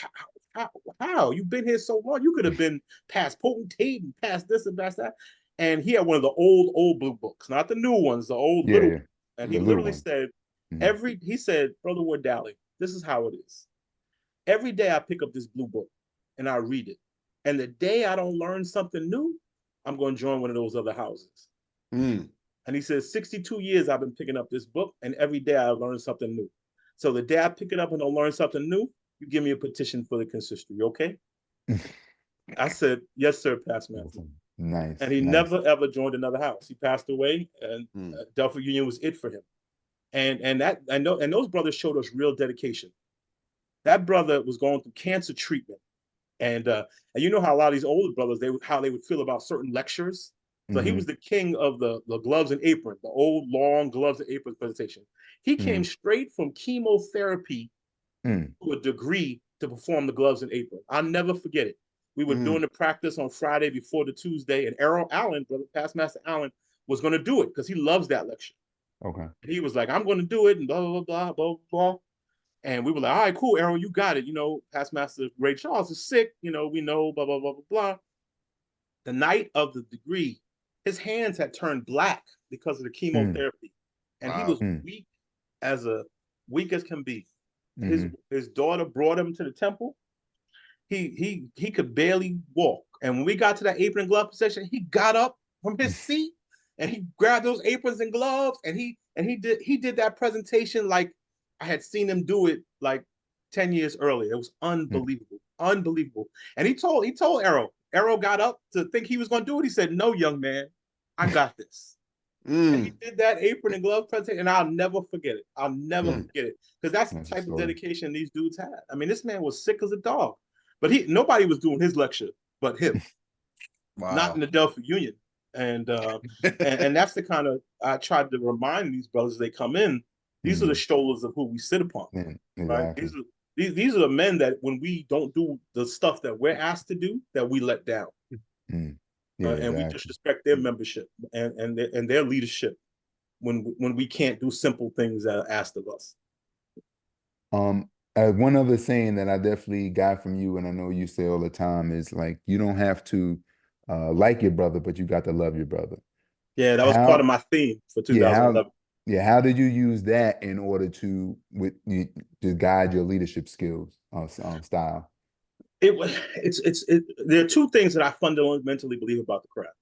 how? You've been here so long. You could have been past potentate and past this and past that. And he had one of the old blue books, not the new ones, the old little ones. And he literally said, he said, Brother Wardally, this is how it is. Every day I pick up this blue book and I read it. And the day I don't learn something new, I'm going to join one of those other houses. And he says, 62 years I've been picking up this book, and every day I learn something new. So the day I pick it up and don't learn something new, you give me a petition for the consistory, okay? I said, yes, sir, past master. Nice. And he never, ever joined another house. He passed away, and Adelphic Union was it for him. And those brothers showed us real dedication. That brother was going through cancer treatment. And you know how a lot of these older brothers, how they would feel about certain lectures. So he was the king of the gloves and apron, the old long gloves and apron presentation. He came straight from chemotherapy to a degree to perform the gloves and apron. I'll never forget it. We were doing the practice on Friday before the Tuesday, and Errol Allen, brother, past Master Allen, was going to do it because he loves that lecture. Okay. And he was like, I'm going to do it, and blah, blah, blah, blah, blah. And we were like, all right, cool, Errol, you got it. You know, past Master Ray Charles is sick. You know, we know, blah, blah, blah, blah, blah. The night of the degree, his hands had turned black because of the chemotherapy. And he was weak as can be. His daughter brought him to the temple. He could barely walk. And when we got to that apron and glove position, he got up from his seat and he grabbed those aprons and gloves and he did that presentation like I had seen him do it like 10 years earlier. It was unbelievable, unbelievable. And he told Errol. Errol got up to think he was going to do it. He said, "No, young man, I got this." And he did that apron and glove presentation, and I'll never forget it. I'll never forget it because that's the type of dedication these dudes had. I mean, this man was sick as a dog, but nobody was doing his lecture but him. Not in the Adelphic Union. And that's the kind of I tried to remind these brothers as they come in. These are the shoulders of who we sit upon. Right? These are the men that when we don't do the stuff that we're asked to do, that we let down. And we disrespect their membership and their leadership when we can't do simple things that are asked of us. One other saying that I definitely got from you, and I know you say all the time, is like, you don't have to like your brother, but you got to love your brother. Yeah, that was part of my theme for 2011. How did you use that in order to guide your leadership skills, style? There are two things that I fundamentally believe about the craft.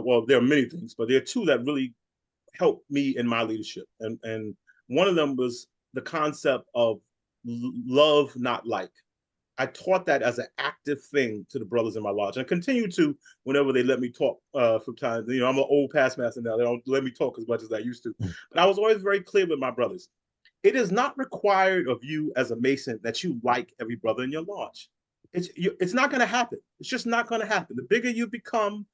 Well, there are many things, but there are two that really helped me in my leadership. And one of them was the concept of love, not like. I taught that as an active thing to the brothers in my lodge, and continue to whenever they let me talk from time. You know, I'm an old past master now. They don't let me talk as much as I used to. But I was always very clear with my brothers. It is not required of you as a Mason that you like every brother in your lodge. It's not going to happen. It's just not going to happen. The bigger you become,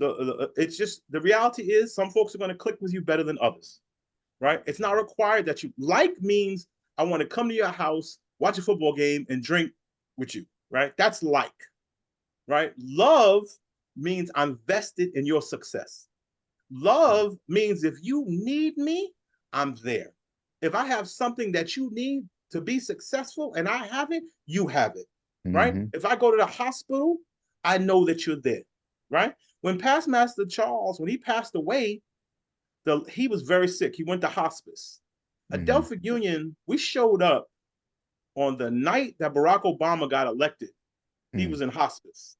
it's just the reality is some folks are going to click with you better than others, right? It's not required that you like means I want to come to your house, watch a football game, and drink with you, right? That's like, right? Love means I'm vested in your success. Love means if you need me, I'm there. If I have something that you need to be successful and I have it, you have it, right? If I go to the hospital, I know that you're there, right? When past Master Charles, when he passed away, he was very sick. He went to hospice. Adelphic Union, we showed up on the night that Barack Obama got elected. He was in hospice.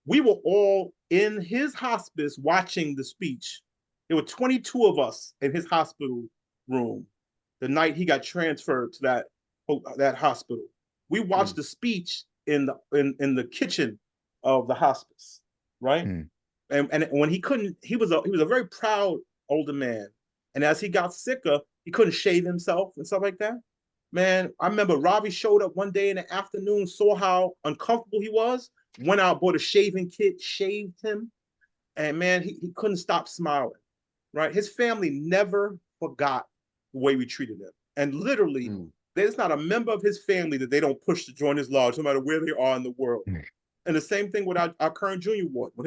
We were all in his hospice watching the speech. There were 22 of us in his hospital room the night he got transferred to that hospital. We watched the speech in the kitchen of the hospice, right? And when he was a very proud older man. And as he got sicker, he couldn't shave himself and stuff like that. Man, I remember Robbie showed up one day in the afternoon, saw how uncomfortable he was, went out, bought a shaving kit, shaved him. And man, he couldn't stop smiling, right? His family never forgot the way we treated him. And literally, there's not a member of his family that they don't push to join his lodge, no matter where they are in the world. And the same thing with our current junior ward. When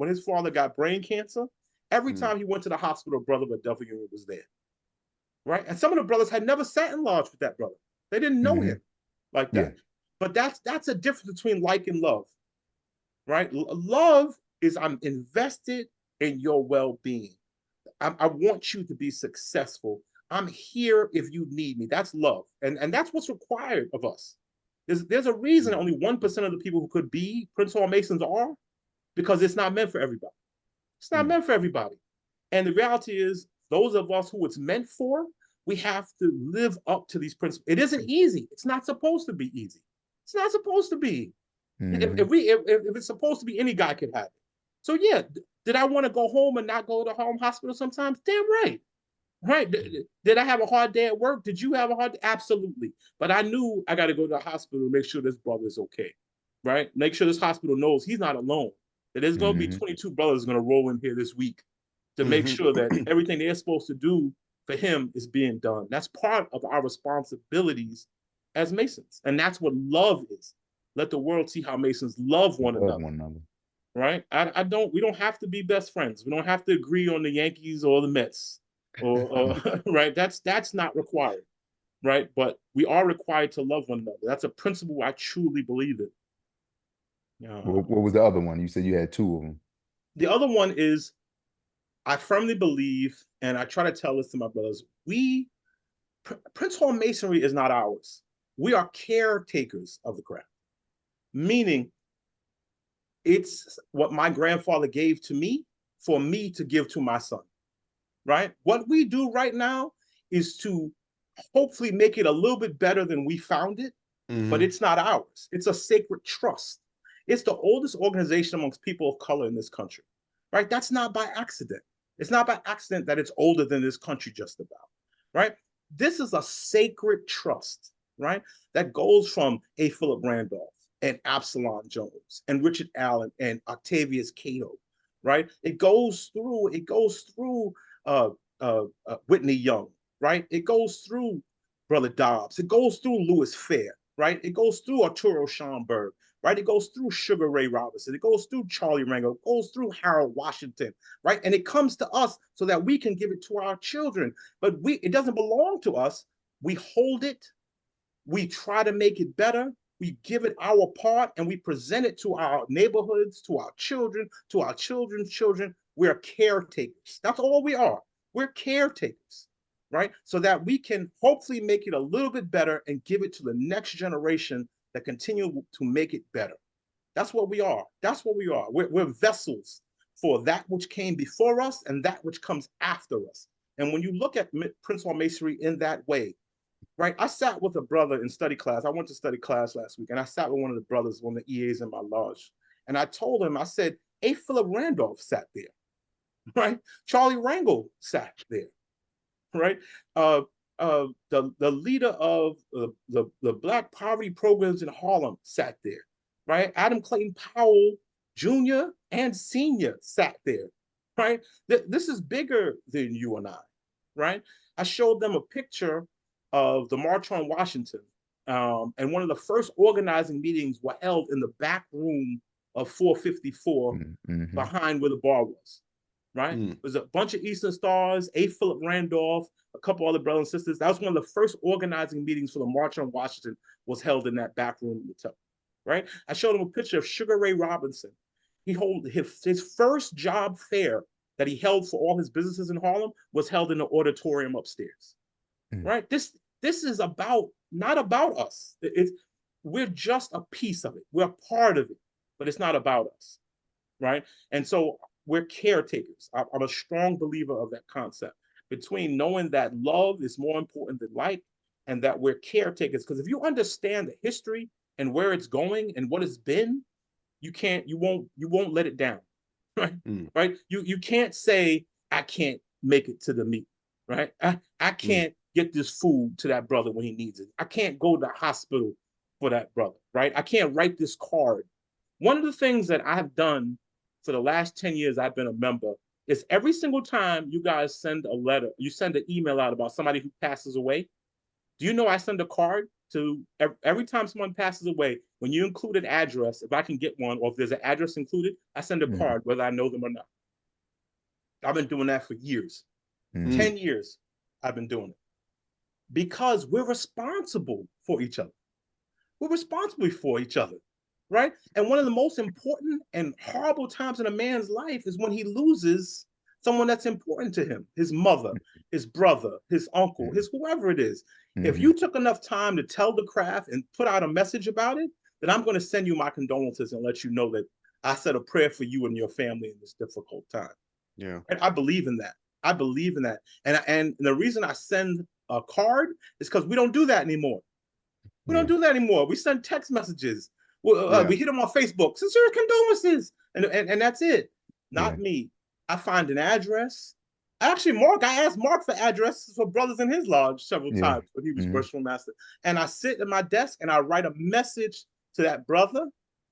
his father got brain cancer, every time he went to the hospital, brother of Adelphic Union was there. Right? And some of the brothers had never sat in lodge with that brother. They didn't know him like that. But that's a difference between like and love. Right? Love is I'm invested in your well-being. I want you to be successful. I'm here if you need me. That's love. And that's what's required of us. There's a reason only 1% of the people who could be Prince Hall Masons are, because it's not meant for everybody. It's not meant for everybody. And the reality is, those of us who it's meant for, we have to live up to these principles. It isn't easy. It's not supposed to be easy. It's not supposed to be. If it's supposed to be, any guy could have it. So yeah, did I want to go home and not go to home hospital sometimes? Damn right. Right. Did I have a hard day at work? Did you have a hard day? Absolutely. But I knew I got to go to the hospital to make sure this brother is okay. Right. Make sure this hospital knows he's not alone. That there's going to be 22 brothers going to roll in here this week to make sure that everything they're supposed to do for him is being done. That's part of our responsibilities as Masons. And that's what love is. Let the world see how Masons love one another. Right. We don't have to be best friends. We don't have to agree on the Yankees or the Mets. Or right, that's not required, right? But we are required to love one another. That's a principle I truly believe in. What was the other one? You said you had two of them. The other one is, I firmly believe, and I try to tell this to my brothers, Prince Hall Masonry is not ours. We are caretakers of the craft, meaning it's what my grandfather gave to me for me to give to my son. Right? What we do right now is to hopefully make it a little bit better than we found it, but it's not ours. It's a sacred trust. It's the oldest organization amongst people of color in this country, right? That's not by accident. It's not by accident that it's older than this country just about, right? This is a sacred trust, right? That goes from A. Philip Randolph and Absalom Jones and Richard Allen and Octavius Cato, right? It goes through Whitney Young, right? It goes through Brother Dobbs. It goes through Louis Fair, right? It goes through Arturo Schomburg, right? It goes through Sugar Ray Robinson. It goes through Charlie Rangel. It goes through Harold Washington, right? And it comes to us so that we can give it to our children. But it doesn't belong to us. We hold it. We try to make it better. We give it our part, and we present it to our neighborhoods, to our children, to our children's children. We're caretakers. That's all we are. We're caretakers, right? So that we can hopefully make it a little bit better and give it to the next generation that continue to make it better. That's what we are. That's what we are. We're vessels for that which came before us and that which comes after us. And when you look at Prince Hall Masonry in that way, right? I sat with a brother in study class. I went to study class last week, and I sat with one of the brothers, one of the EAs in my lodge. And I told him, I said, A. Philip Randolph sat there. Right? Charlie Rangel sat there, right? The leader of the Black poverty programs in Harlem sat there, right? Adam Clayton Powell Jr. and Senior sat there, right? This is bigger than you and I, right? I showed them a picture of the March on Washington, and one of the first organizing meetings were held in the back room of 454 behind where the bar was. Right? It was a bunch of Eastern Stars, A. Philip Randolph, a couple other brothers and sisters. That was one of the first organizing meetings for the March on Washington was held in that back room in the temple, right? I showed him a picture of Sugar Ray Robinson. He held his first job fair that he held for all his businesses in Harlem was held in the auditorium upstairs, right? This is not about us. We're just a piece of it. We're a part of it, but it's not about us, right? And so we're caretakers. I'm a strong believer of that concept between knowing that love is more important than like, and that we're caretakers. Because if you understand the history and where it's going and what it's been, you won't let it down, right? Right? You can't say I can't make it to the meet, right? I can't get this food to that brother when he needs it. I can't go to the hospital for that brother, right? I can't write this card. One of the things that I have done for the last 10 years I've been a member is every single time you guys send a letter, you send an email out about somebody who passes away. Do you know I send a card to every time someone passes away, when you include an address, if I can get one, or if there's an address included, I send a card whether I know them or not. I've been doing that for years. 10 years I've been doing it. Because we're responsible for each other. We're responsible for each other. right? And one of the most important and horrible times in a man's life is when he loses someone that's important to him, his mother, his brother, his uncle, his whoever it is. If you took enough time to tell the craft and put out a message about it, then I'm going to send you my condolences and let you know that I said a prayer for you and your family in this difficult time. Yeah. And I believe in that. I believe in that. And the reason I send a card is because we don't do that anymore. We don't do that anymore. We send text messages. We hit them on Facebook. Sincere condolences. And that's it. Not me. I find an address. Actually, I asked Mark for addresses for brothers in his lodge several times when he was Worshipful Master. And I sit at my desk and I write a message to that brother.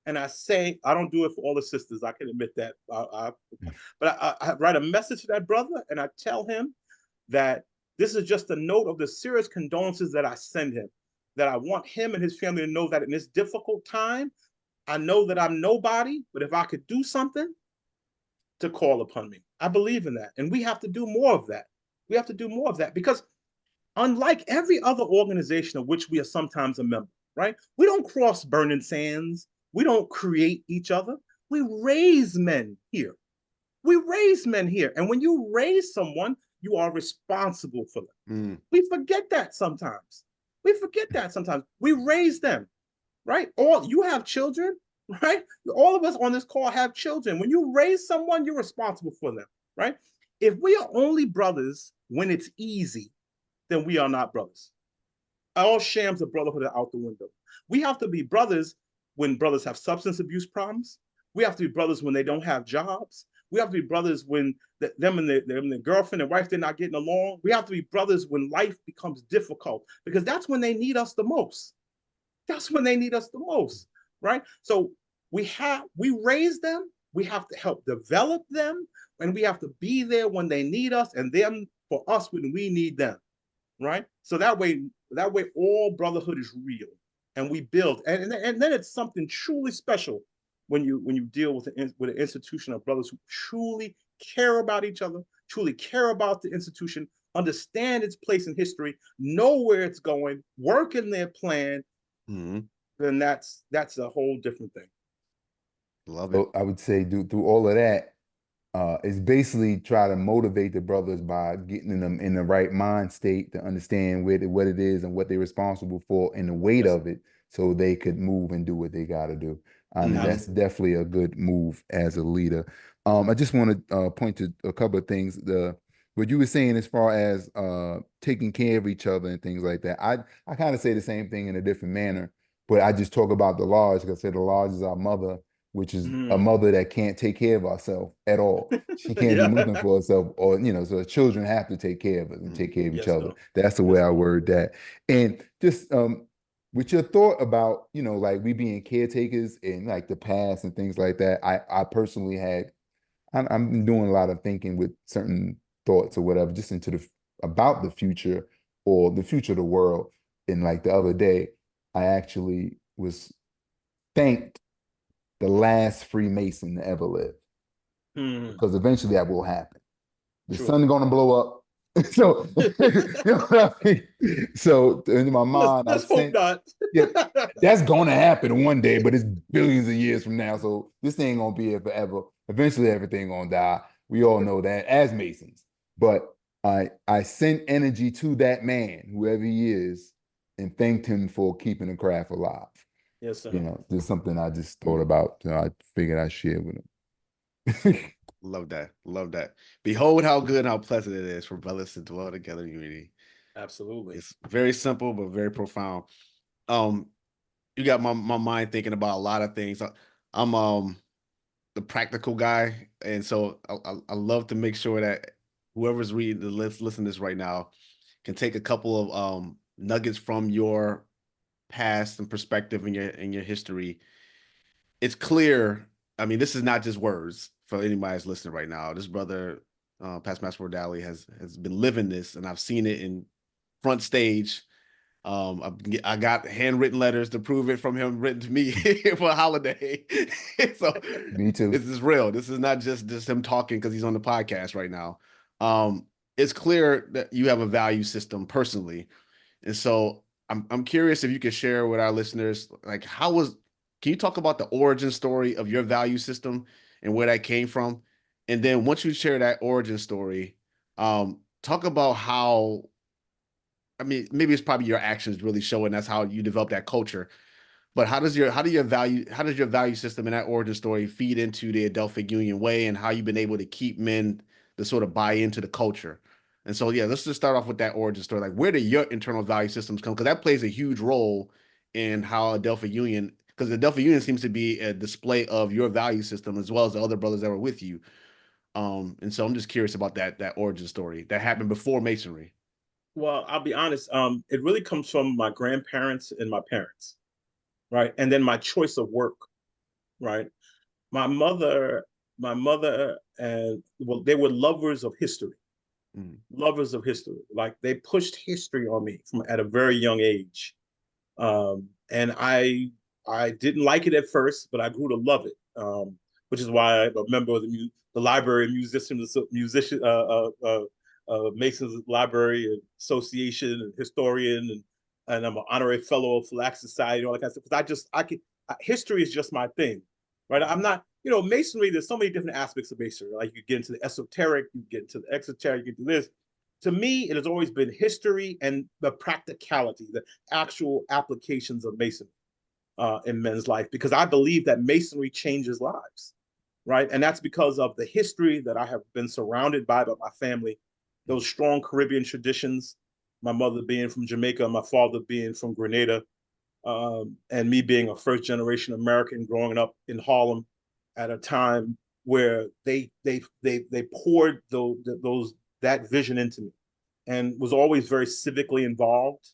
And I say, I don't do it for all the sisters. I can admit that. But I write a message to that brother and I tell him that this is just a note of the serious condolences that I send him, that I want him and his family to know that in this difficult time, I know that I'm nobody, but if I could do something, to call upon me. I believe in that. And we have to do more of that. We have to do more of that because unlike every other organization of which we are sometimes a member, right? We don't cross burning sands. We don't create each other. We raise men here. We raise men here. And when you raise someone, you are responsible for them. We forget that sometimes. We forget that sometimes. We raise them, right? You have children, right? All of us on this call have children. When you raise someone, you're responsible for them, right? If we are only brothers when it's easy, then we are not brothers. All shams of brotherhood are out the window. We have to be brothers when brothers have substance abuse problems. We have to be brothers when they don't have jobs. We have to be brothers when them and their girlfriend and wife, they're not getting along. We have to be brothers when life becomes difficult because that's when they need us the most. That's when they need us the most, right? So we raise them, we have to help develop them, and we have to be there when they need us and them for us when we need them, right? So that way all brotherhood is real and we build. And then it's something truly special when you deal with an institution of brothers who truly care about each other, truly care about the institution, understand its place in history, know where it's going, work in their plan, then that's a whole different thing. Love it. I would say through all of that, is basically try to motivate the brothers by getting them in the right mind state to understand what it is and what they're responsible for and the weight of it so they could move and do what they got to do. And that's definitely a good move as a leader. I just want to point to a couple of things. What you were saying as far as taking care of each other and things like that. I kind of say the same thing in a different manner, but I just talk about the lodge because I say the lodge is our mother, which is a mother that can't take care of herself at all. She can't do nothing for herself, or so the children have to take care of us and take care of each other. That's the way I word that. And just with your thought about like we being caretakers in like the past and things like that, I personally I'm doing a lot of thinking with certain thoughts or whatever, just about the future or the future of the world. And like the other day, I actually was thanked the last Freemason to ever live. Because eventually that will happen. The sun's gonna blow up. So what I mean? So in my mind, let's hope not. That's gonna happen one day, but it's billions of years from now. So this thing ain't gonna be here forever. Eventually everything gonna die. We all know that as Masons. But I sent energy to that man, whoever he is, and thanked him for keeping the craft alive. Yes, sir. There's something I just thought about. I figured I'd share with him. Love that. Love that. Behold how good and how pleasant it is for brothers to dwell together in unity. Absolutely. It's very simple, but very profound. You got my mind thinking about a lot of things. I'm the practical guy. And so I love to make sure that whoever's reading the listen to this right now can take a couple of nuggets from your past and perspective in your history. It's clear. I mean, this is not just words for anybody that's listening right now. This brother, past Master Wardally, has been living this, and I've seen it in front stage. I got handwritten letters to prove it from him, written to me for a holiday. So me too. This is real. This is not just him talking because he's on the podcast right now. It's clear that you have a value system personally, and so I'm curious if you could share with our listeners, like, how was Can you talk about the origin story of your value system and where that came from? And then once you share that origin story, talk about how, I mean, maybe it's probably your actions really showing that's how you develop that culture. But how does your value system and that origin story feed into the Adelphic Union way, and how you've been able to keep men to sort of buy into the culture? And so, yeah, let's just start off with that origin story. Like, where do your internal value systems come? Because that plays a huge role in how Adelphic Union, because the Adelphic Union seems to be a display of your value system as well as the other brothers that were with you. And so I'm just curious about that origin story that happened before Masonry. Well, I'll be honest. It really comes from my grandparents and my parents, right? And then my choice of work, right? My mother, and well, they were lovers of history, lovers of history. Like they pushed history on me from at a very young age, and I didn't like it at first, but I grew to love it. Which is why I'm a member of the Library musician Masons Library Association and historian, and I'm an honorary fellow of Flax Society and all that kind of stuff. Because history is just my thing, right? I'm not, Masonry. There's so many different aspects of Masonry. Like you get into the esoteric, you get into the exoteric, you can do this. To me, it has always been history and the practicality, the actual applications of Masonry in men's life, because I believe that Masonry changes lives, right? And that's because of the history that I have been surrounded by my family, those strong Caribbean traditions, my mother being from Jamaica, my father being from Grenada, and me being a first generation American growing up in Harlem at a time where they poured that vision into me, and was always very civically involved,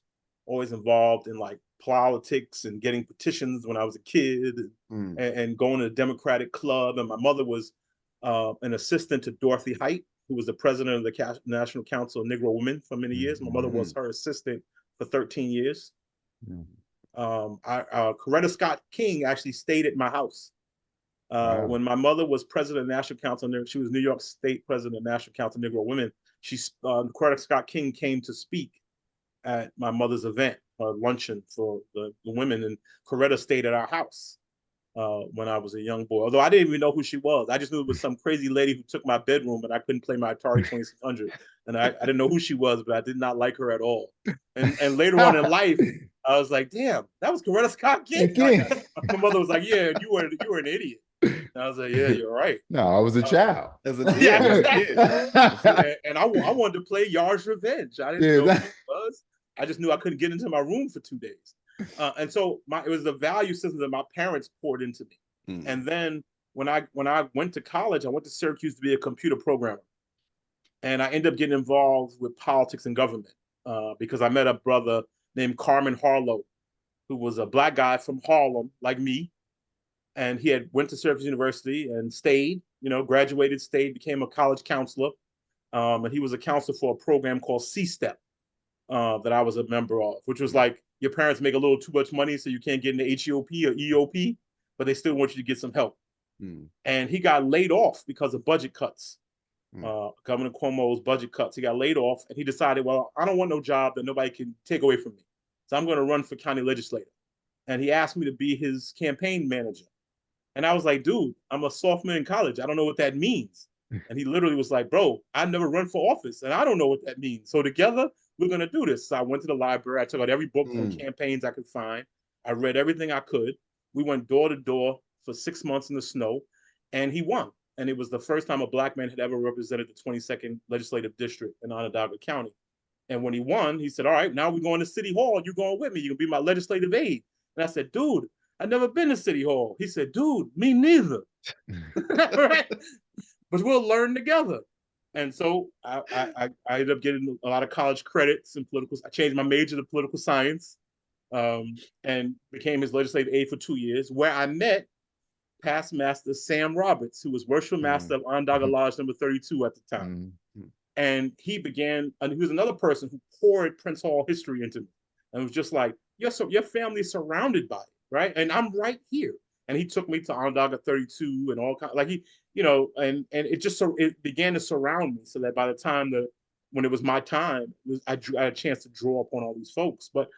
always involved in like politics and getting petitions when I was a kid, and going to the Democratic Club. And my mother was an assistant to Dorothy Height, who was the president of the National Council of Negro Women for many years. My mother was her assistant for 13 years. Coretta Scott King actually stayed at my house. When my mother was president of the National Council, she was New York State president of the National Council of Negro Women. Coretta Scott King came to speak at my mother's event, luncheon for the women, and Coretta stayed at our house when I was a young boy. Although I didn't even know who she was. I just knew it was some crazy lady who took my bedroom and I couldn't play my Atari 2600. And I didn't know who she was, but I did not like her at all. And later on in life, I was like, damn, that was Coretta Scott King. My mother was like, yeah, you were an idiot. And I was like, yeah, you're right. No, I was a child. Yeah, and I wanted to play Yard's Revenge. I didn't know who it was. I just knew I couldn't get into my room for 2 days. And so it was the value system that my parents poured into me. And then when I went to college, I went to Syracuse to be a computer programmer. And I ended up getting involved with politics and government because I met a brother named Carmen Harlow, who was a Black guy from Harlem, like me. And he had went to Syracuse University and stayed, graduated, stayed, became a college counselor. And he was a counselor for a program called C-STEP that I was a member of, which was like your parents make a little too much money, so you can't get into HEOP or EOP, but they still want you to get some help. And he got laid off because of budget cuts. Governor Cuomo's budget cuts. He got laid off, and he decided, well, I don't want no job that nobody can take away from me. So I'm going to run for county legislator. And he asked me to be his campaign manager. And I was like, dude, I'm a sophomore in college. I don't know what that means. And he literally was like, bro, I never run for office, and I don't know what that means. So together, we're going to do this. So I went to the library. I took out every book on campaigns I could find. I read everything I could. We went door to door for 6 months in the snow, and he won. And it was the first time a Black man had ever represented the 22nd legislative district in Onondaga County. And when he won, he said, all right, now we're going to City Hall. You're going with me. You're going to be my legislative aide. And I said, dude, I've never been to City Hall. He said, dude, me neither. Right? But we'll learn together. And so I ended up getting a lot of college credits in political. I changed my major to political science and became his legislative aide for 2 years, where I met past Master Sam Roberts, who was Worshipful Master of Onondaga Lodge No. 32 at the time. And he was another person who poured Prince Hall history into me. And it was just like, your family's surrounded by it, right? And I'm right here. And he took me to Onondaga 32 and all kinds, like and it began to surround me, so that by the time when it was my time, I had a chance to draw upon all these folks. But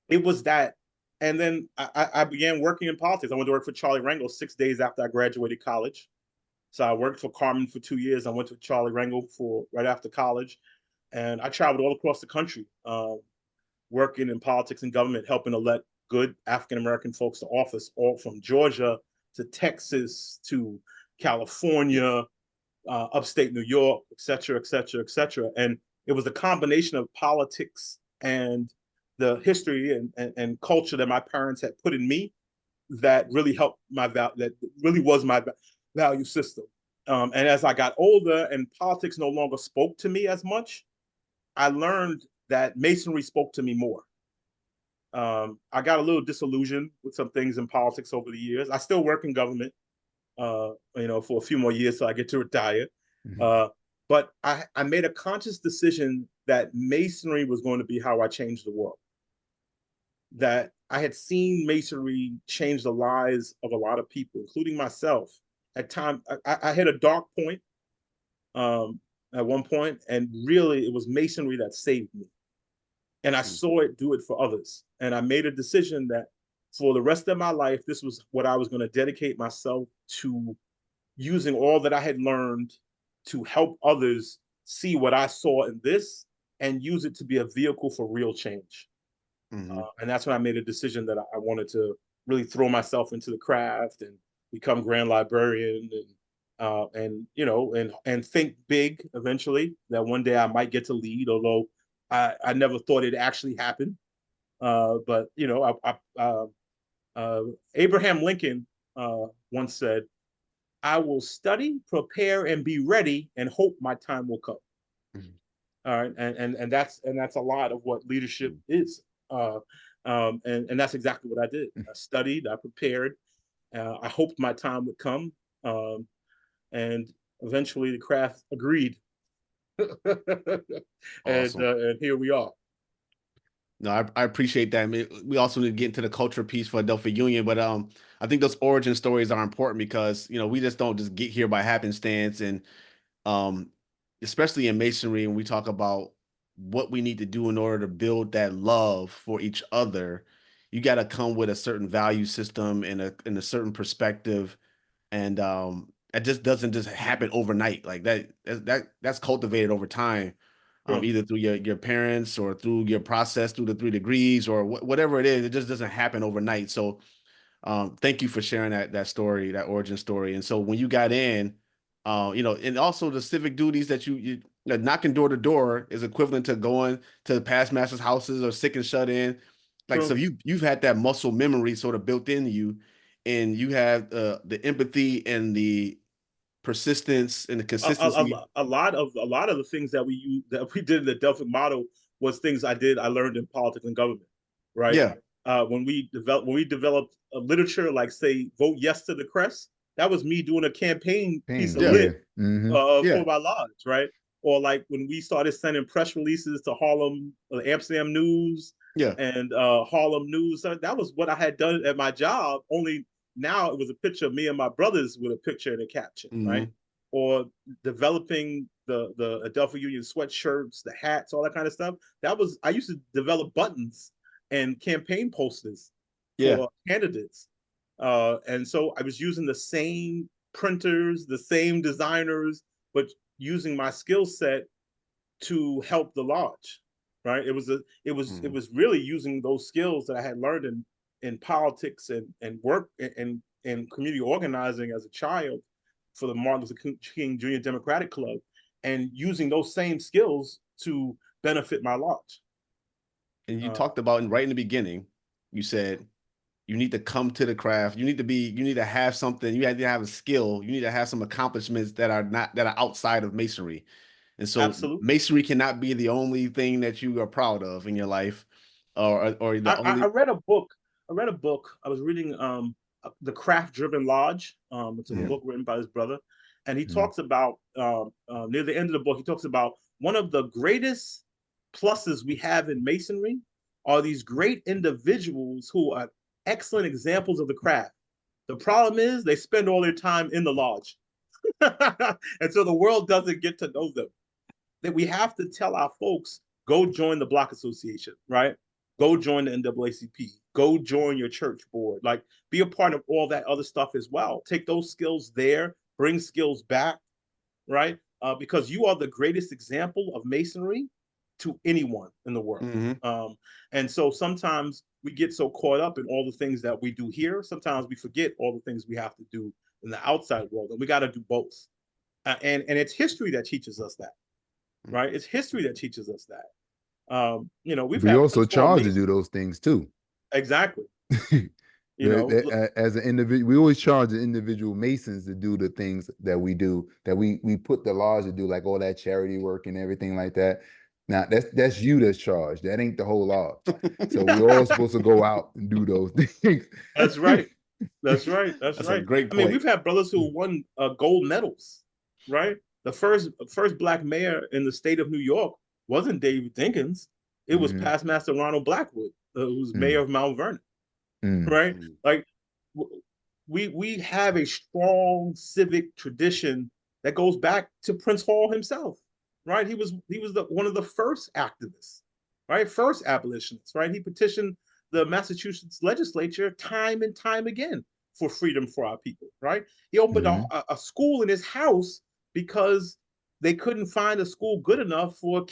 it was that And then I began working in politics. I went to work for Charlie Rangel 6 days after I graduated college. So I worked for Carmen for 2 years. I went to Charlie Rangel for right after college, and I traveled all across the country, working in politics and government, helping elect good African American folks to office, all from Georgia to Texas to California, upstate New York, et cetera, et cetera, et cetera. And it was a combination of politics and the history and culture that my parents had put in me that really helped that really was my value system. And as I got older and politics no longer spoke to me as much, I learned that Masonry spoke to me more. I got a little disillusioned with some things in politics over the years. I still work in government, for a few more years till I get to retire. But I made a conscious decision that Masonry was going to be how I changed the world. That I had seen Masonry change the lives of a lot of people, including myself. At times, I hit a dark point at one point, and really it was Masonry that saved me. And I saw it do it for others. And I made a decision that for the rest of my life, this was what I was going to dedicate myself to, using all that I had learned to help others see what I saw in this and use it to be a vehicle for real change. And that's when I made a decision that I wanted to really throw myself into the craft and become Grand Librarian and think big eventually, that one day I might get to lead, although I never thought it actually happened. But Abraham Lincoln once said, "I will study, prepare, and be ready, and hope my time will come." All right, and that's a lot of what leadership is. And that's exactly what I did. I studied, I prepared, I hoped my time would come, and eventually the craft agreed. Awesome. And here we are. No, I appreciate that. I mean, we also need to get into the culture piece for Adelphic Union, but I think those origin stories are important because we just don't just get here by happenstance, and especially in Masonry, when we talk about what we need to do in order to build that love for each other, you got to come with a certain value system and a certain perspective, and it just doesn't just happen overnight. Like that's cultivated over time. Either through your parents or through your process, through the 3 degrees or whatever it is. It just doesn't happen overnight. So thank you for sharing that story, that origin story. And so when you got in, and also the civic duties that you knocking door to door is equivalent to going to past masters' houses or sick and shut in. Like, so you've had that muscle memory sort of built into you, and you have the empathy and the persistence and the consistency. A lot of the things that we did in the Adelphic model was things I learned in politics and government, right? Yeah. When we developed a literature like, say, vote yes to the crest, that was me doing a campaign piece of lit for my lodge, right? Or like when we started sending press releases to Harlem, Amsterdam News, and Harlem News, that was what I had done at my job. Only now it was a picture of me and my brothers with a picture and a caption, right? Or developing the Adelphic Union sweatshirts, the hats, all that kind of stuff. I used to develop buttons and campaign posters for candidates. And so I was using the same printers, the same designers, but using my skill set to help the lodge, right? It was really using those skills that I had learned in politics and work and community organizing as a child for the Martin Luther King Jr. Democratic Club, and using those same skills to benefit my lodge. And you talked about right in the beginning, you said you need to come to the craft. You need to have something. You have to have a skill. You need to have some accomplishments that are outside of Masonry. And so Masonry cannot be the only thing that you are proud of in your life, or the only. I read a book. I was reading The Craft Driven Lodge. It's a book written by his brother, and he talks about near the end of the book, he talks about one of the greatest pluses we have in Masonry are these great individuals who are excellent examples of the craft. The problem is they spend all their time in the lodge. And so the world doesn't get to know them. That we have to tell our folks, go join the Block Association, right? Go join the NAACP. go join your church board, like be a part of all that other stuff as well. Take those skills there, bring skills back, right? Because you are the greatest example of Masonry to anyone in the world. And so sometimes we get so caught up in all the things that we do here. Sometimes we forget all the things we have to do in the outside world, and we got to do both. And it's history that teaches us that, right? It's history that teaches us that. You know, we also charge to do those things too. Exactly. You know, as an individual, we always charge the individual Masons to do the things that we do, that we put the lodge to do, like all that charity work and everything like that. Now that's you that's charged. That ain't the whole lodge. So we're all supposed to go out and do those things. That's right. That's right. That's right. A great point. I mean, we've had brothers who won gold medals, right? The first Black mayor in the state of New York wasn't David Dinkins. It was past Master Ronald Blackwood, who was mayor of Mount Vernon. Right? Like we have a strong civic tradition that goes back to Prince Hall himself, right? He was one of the first activists, right? First abolitionists, right? He petitioned the Massachusetts legislature time and time again for freedom for our people, right? He opened a school in his house because they couldn't find a school good enough for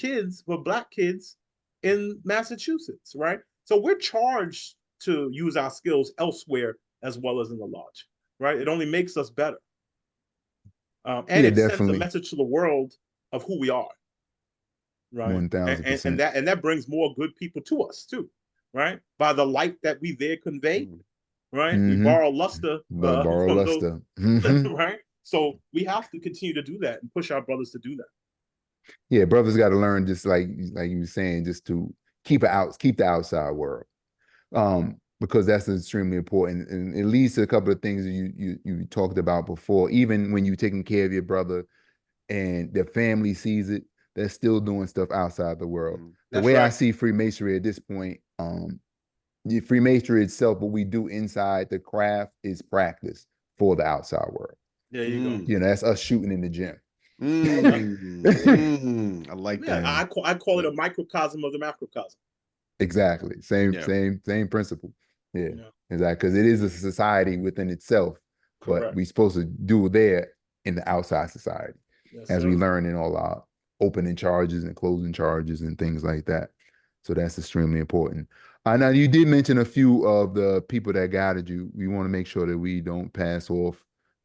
Black kids in Massachusetts, right? So we're charged to use our skills elsewhere as well as in the lodge, right? It only makes us better. And it sends a message to the world of who we are, right? 1000%. And that brings more good people to us too, right? By the light that we there convey, right? We borrow luster. Right? So we have to continue to do that and push our brothers to do that. Yeah, brothers got to learn, just like you were saying, just to keep the outside world. Because that's extremely important, and it leads to a couple of things you talked about before. Even when you're taking care of your brother and their family sees it, they're still doing stuff outside the world. The way I see Freemasonry at this point, Freemasonry itself, what we do inside the craft is practice for the outside world. There you go. You know, that's us shooting in the gym. I like that. I call it a microcosm of the macrocosm. Exactly. Same principle. Yeah. Exactly. Because it is a society within itself. Correct. But we're supposed to do there in the outside society, as we learn in all our opening charges and closing charges and things like that. So that's extremely important. Now, you did mention a few of the people that guided you. We want to make sure that we don't pass,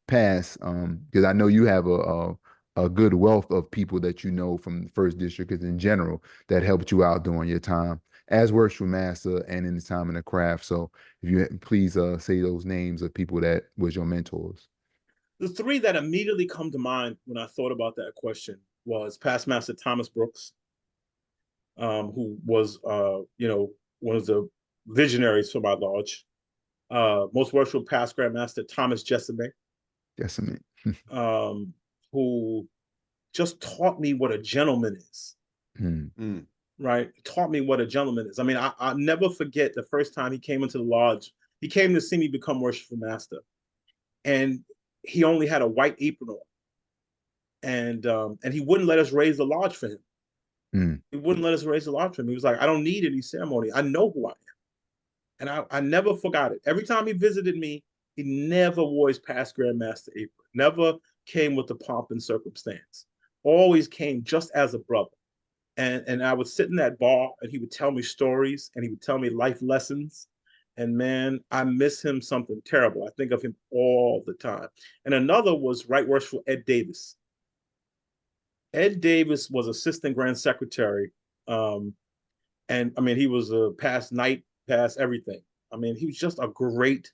because I know you have a good wealth of people that you know from the first district in general that helped you out during your time as Worshipful Master and in the time in the craft. So if you please say those names of people that was your mentors. The three that immediately come to mind when I thought about that question was past Master Thomas Brooks, who was one of the visionaries for my lodge. Most Worshipful Past Grand Master Thomas Jessame, who just taught me what a gentleman is. Right? Taught me what a gentleman is. I mean, I'll never forget the first time he came into the lodge. He came to see me become Worshipful Master, and he only had a white apron on, and he wouldn't let us raise the lodge for him. He wouldn't let us raise the lodge for him. He was like, "I don't need any ceremony. I know who I am," and I never forgot it. Every time he visited me, he never wore his past Grand Master apron. Never came with the pomp and circumstance. Always came just as a brother. And I would sit in that bar and he would tell me stories and he would tell me life lessons. And man, I miss him something terrible. I think of him all the time. And another was Right Worshipful Ed Davis. Ed Davis was Assistant Grand Secretary. And I mean, he was a past knight, past everything. I mean, he was just a great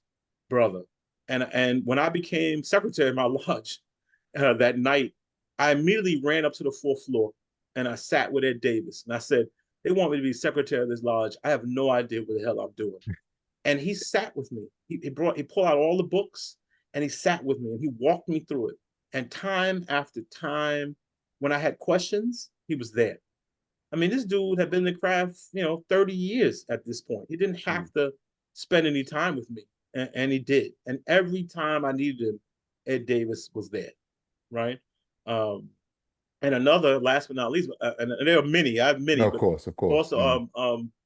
brother. And when I became secretary of my lodge that night, I immediately ran up to the fourth floor and I sat with Ed Davis. And I said, "They want me to be secretary of this lodge. I have no idea what the hell I'm doing." And he sat with me. He pulled out all the books and he sat with me and he walked me through it. And time after time, when I had questions, he was there. I mean, this dude had been in the craft, 30 years at this point. He didn't have to spend any time with me. And he did. And every time I needed him, Ed Davis was there. Right. And another, last but not least, and there are many. I have many. Of course. Also,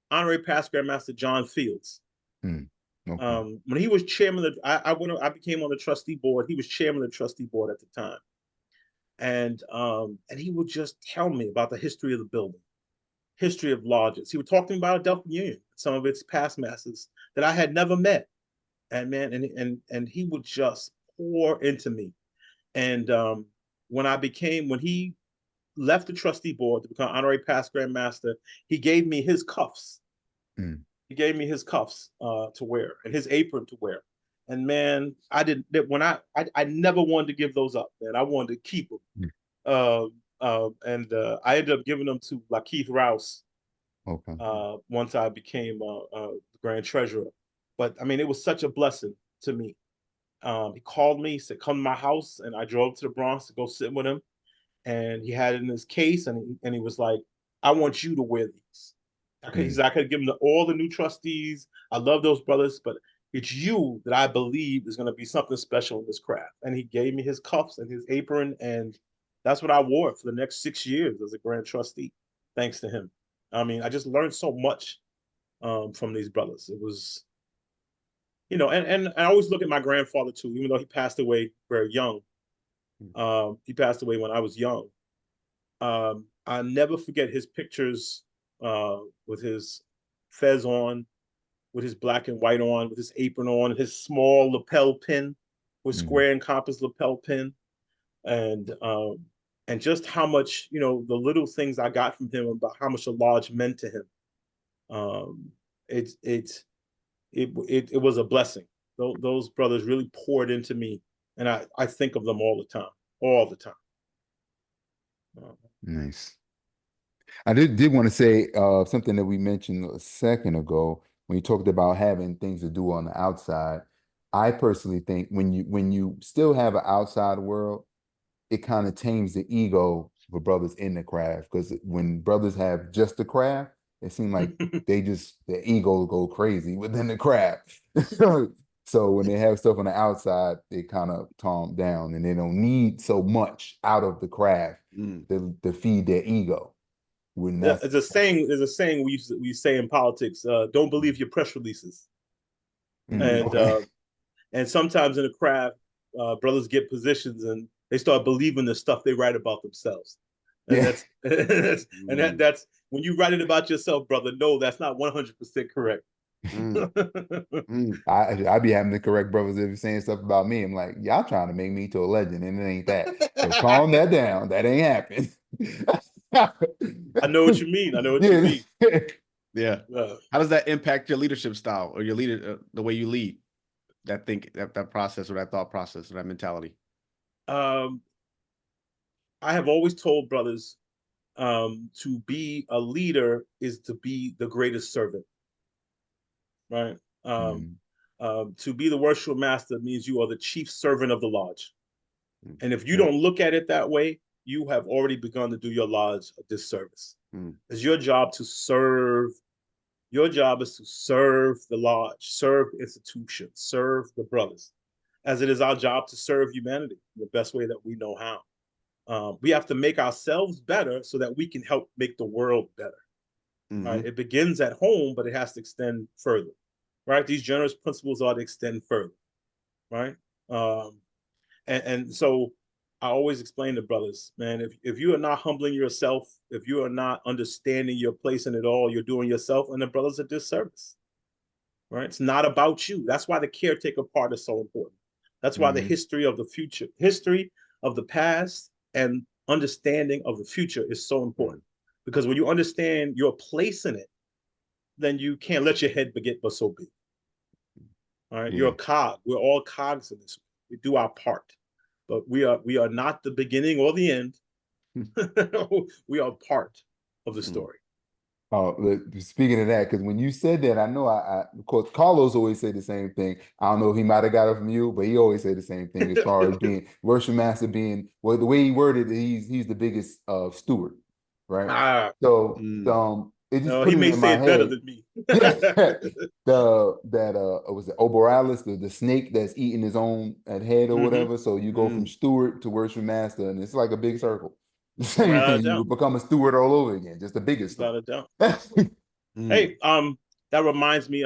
Honorary Past Grand Master John Fields, Okay. When he was chairman of, I became on the trustee board. He was chairman of the trustee board at the time, and he would just tell me about the history of the building, history of lodges. He would talk to me about Adelphic Union, some of its past masters that I had never met, and man, and he would just pour into me. And when he left the trustee board to become honorary past grand master, he gave me his cuffs. He gave me his cuffs to wear and his apron to wear. And man, I didn't when I never wanted to give those up, man. I wanted to keep them. And I ended up giving them to Lakeith Rouse. Okay. Once I became the grand treasurer. But I mean, it was such a blessing to me. He called me, he said, "Come to my house," and I drove to the Bronx to go sit with him. And he had it in his case, and he was like, "I want you to wear these." He said, "I could give them to all the new trustees. I love those brothers, but it's you that I believe is going to be something special in this craft." And he gave me his cuffs and his apron, and that's what I wore for the next 6 years as a grand trustee, thanks to him. I mean, I just learned so much from these brothers. It was, and I always look at my grandfather too, even though he passed away very young. He passed away when I was young. I never forget his pictures with his fez on, with his black and white on, with his apron on, his small lapel pin, with square and compass lapel pin, and just how much, the little things I got from him about how much a lodge meant to him. It was a blessing. Those brothers really poured into me, and I think of them all the time. Nice. I did want to say something that we mentioned a second ago when you talked about having things to do on the outside. I personally think when you still have an outside world, it kind of tames the ego for brothers in the craft, because when brothers have just the craft, it seems like their ego go crazy within the craft. So when they have stuff on the outside, they kind of calm down and they don't need so much out of the craft to feed their ego. There's a saying we say in politics: "Don't believe your press releases." And sometimes in the craft, brothers get positions and they start believing the stuff they write about themselves. And that's when you write it about yourself, brother. No, that's not 100% correct. I be having to correct brothers that be saying stuff about me. I'm like, y'all trying to make me to a legend, and it ain't that. So calm that down. That ain't happening. I know what you mean. You mean. Yeah. How does that impact your leadership style or your the way you lead? That process, or that thought process, or that mentality. I have always told brothers, to be a leader is to be the greatest servant. Right. To be the worshipful master means you are the chief servant of the lodge. And if you don't look at it that way, you have already begun to do your lodge a disservice. It's your job to serve. Your job is to serve the lodge, serve the institution, serve the brothers, as it is our job to serve humanity in the best way that we know how. We have to make ourselves better so that we can help make the world better. Right? It begins at home, but it has to extend further. Right? These generous principles are to extend further. Right? And so I always explain to brothers, man, if you are not humbling yourself, if you are not understanding your place in it all, you're doing yourself and the brothers a disservice. Right? It's not about you. That's why the caretaker part is so important. That's why the history of the future, history of the past, and understanding of the future is so important. Because when you understand your place in it, then you can't let your head get but so big. All right, you're a cog. We're all cogs in this. We do our part, but we are not the beginning or the end. We are part of the story. Speaking of that, because when you said that, I know of course Carlos always say the same thing. I don't know if he might have got it from you, but he always say the same thing as far as being worship master, being, well, the way he worded it, he's the biggest steward, right? It just put he it may in say my it better head. than me. Was it Oboralis, the snake that's eating his own head or whatever. So you go from steward to worship master, and it's like a big circle. The same thing. You would become a steward all over again, just the biggest. Without a doubt. Hey, that reminds me.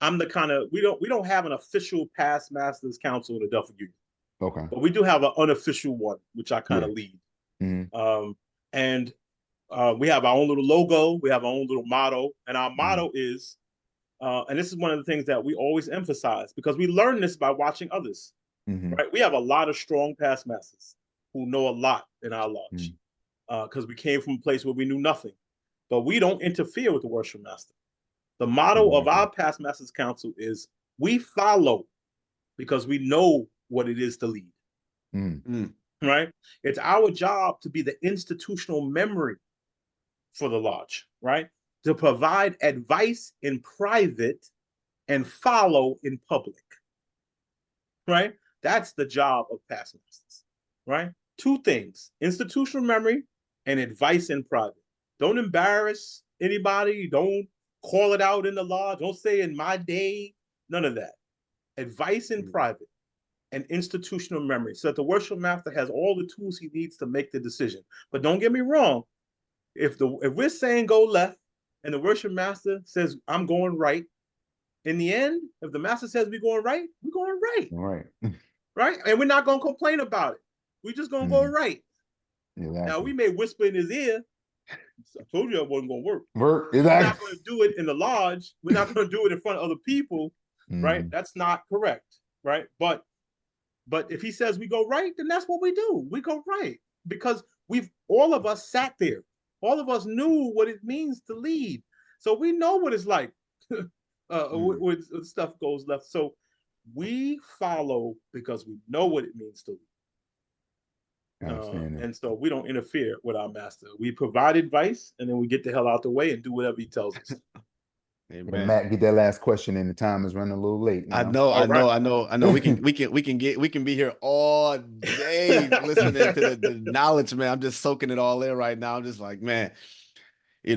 I'm the kind of, we don't have an official past masters council in the Adelphic Union. Okay. But we do have an unofficial one, which I kind of lead. Mm-hmm. And we have our own little logo, we have our own little motto, and our motto is, and this is one of the things that we always emphasize, because we learn this by watching others, right? We have a lot of strong past masters who know a lot in our lodge, because we came from a place where we knew nothing, but we don't interfere with the worship master. The motto of our past masters council is, we follow because we know what it is to lead. Right? It's our job to be the institutional memory for the lodge, right? To provide advice in private and follow in public, right? That's the job of past masters, right? Two things: institutional memory and advice in private. Don't embarrass anybody. Don't call it out in the lodge. Don't say in my day, none of that. Advice in private and institutional memory, so that the worship master has all the tools he needs to make the decision. But don't get me wrong, if we're saying go left and the worship master says I'm going right, in the end, if the master says we're going right, we're going right. Right? And we're not going to complain about it. We're just going to go right. Exactly. Now, we may whisper in his ear, I told you I wasn't going to work. Exactly. We're not going to do it in the lodge. We're not going to do it in front of other people, right? That's not correct, right? But if he says we go right, then that's what we do. We go right, because all of us sat there. All of us knew what it means to lead. So we know what it's like when stuff goes left. So we follow because we know what it means to lead. And so we don't interfere with our master. We provide advice, and then we get the hell out the way and do whatever he tells us. Amen. Matt, get that last question in. The time is running a little late. I know. We can be here all day listening to the knowledge, man. I'm just soaking it all in right now. I'm just like, man, I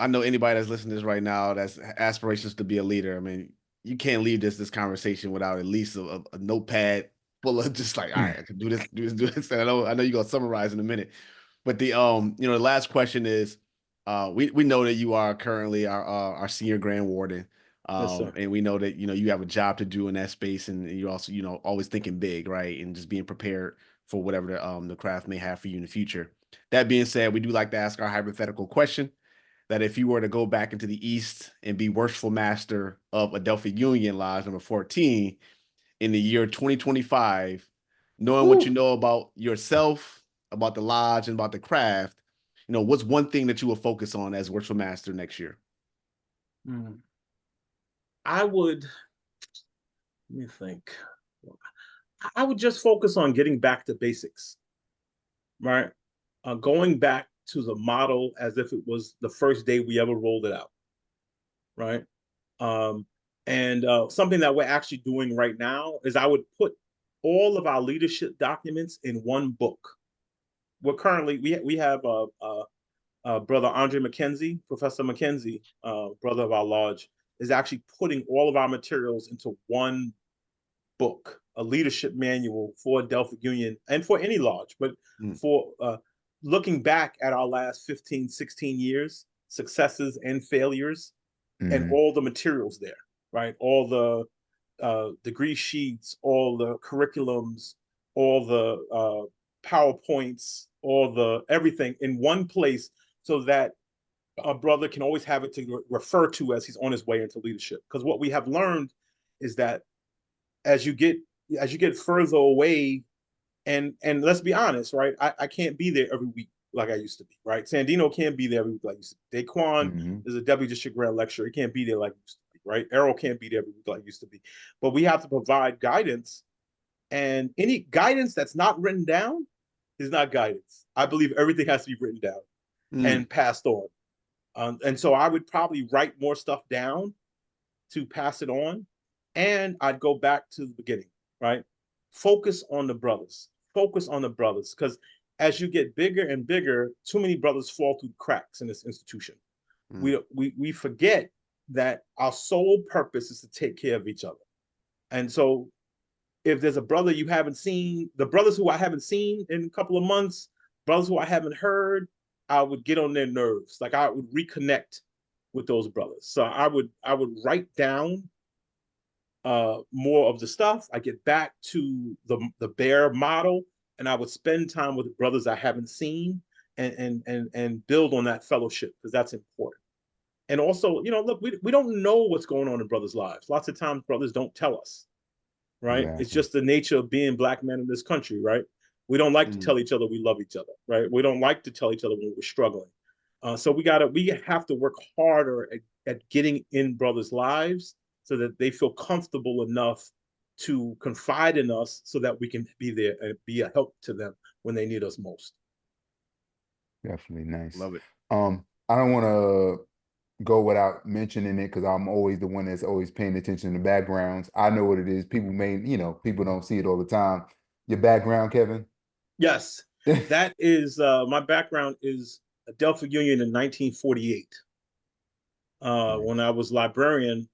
know anybody that's listening to this right now that's aspirations to be a leader. I mean, you can't leave this conversation without at least a notepad full of just like, all right, I can do this. And I know you're gonna summarize in a minute. But the the last question is, we know that you are currently our Senior Grand Warden. Yes, and we know that, you have a job to do in that space, and you also, always thinking big, right? And just being prepared for whatever the craft may have for you in the future. That being said, we do like to ask our hypothetical question that if you were to go back into the East and be Worshipful Master of Adelphic Union Lodge number 14 in the year 2025, knowing what you know about yourself, about the lodge, and about the craft, what's one thing that you will focus on as Worshipful Master next year? I would, let me think. I would just focus on getting back to basics, right? Going back to the model as if it was the first day we ever rolled it out, right? And something that we're actually doing right now is I would put all of our leadership documents in one book. We're currently, we have Brother Andre McKenzie, Professor McKenzie, brother of our lodge, is actually putting all of our materials into one book, a leadership manual for Adelphic Union and for any lodge, but for looking back at our last 15, 16 years, successes and failures, and all the materials there, right? All the degree sheets, all the curriculums, all the PowerPoints, all the everything in one place, so that a brother can always have it to refer to as he's on his way into leadership. Because what we have learned is that as you get further away, and let's be honest, right? I can't be there every week like I used to be, right? Sandino can't be there every week like I used to be. Daquan is a deputy district grand lecturer. He can't be there like he used to be, right? Errol can't be there every week like he used to be. But we have to provide guidance, and any guidance that's not written down is not guidance. I believe everything has to be written down and passed on. And so I would probably write more stuff down to pass it on. And I'd go back to the beginning, right? Focus on the brothers. Focus on the brothers. Because as you get bigger and bigger, too many brothers fall through the cracks in this institution. We forget that our sole purpose is to take care of each other. And so if there's a brother you haven't seen, the brothers who I haven't seen in a couple of months, brothers who I haven't heard, I would get on their nerves. Like I would reconnect with those brothers. So I would write down more of the stuff. I get back to the bare model, and I would spend time with brothers I haven't seen, and build on that fellowship, because that's important. And also, you know, look, we don't know what's going on in brothers' lives. Lots of times brothers don't tell us, right? It's Exactly. just the nature of being Black men in this country, right? We don't like to tell each other we love each other, right? We don't like to tell each other when we're struggling. So we have to work harder at getting in brothers' lives so that they feel comfortable enough to confide in us, so that we can be there and be a help to them when they need us most. Definitely nice. Love it. I don't want to go without mentioning it, because I'm always the one that's always paying attention to backgrounds. I know what it is. People people don't see it all the time. Your background, Kevin? Yes, that is my background is Adelphic Union in 1948. When I was librarian,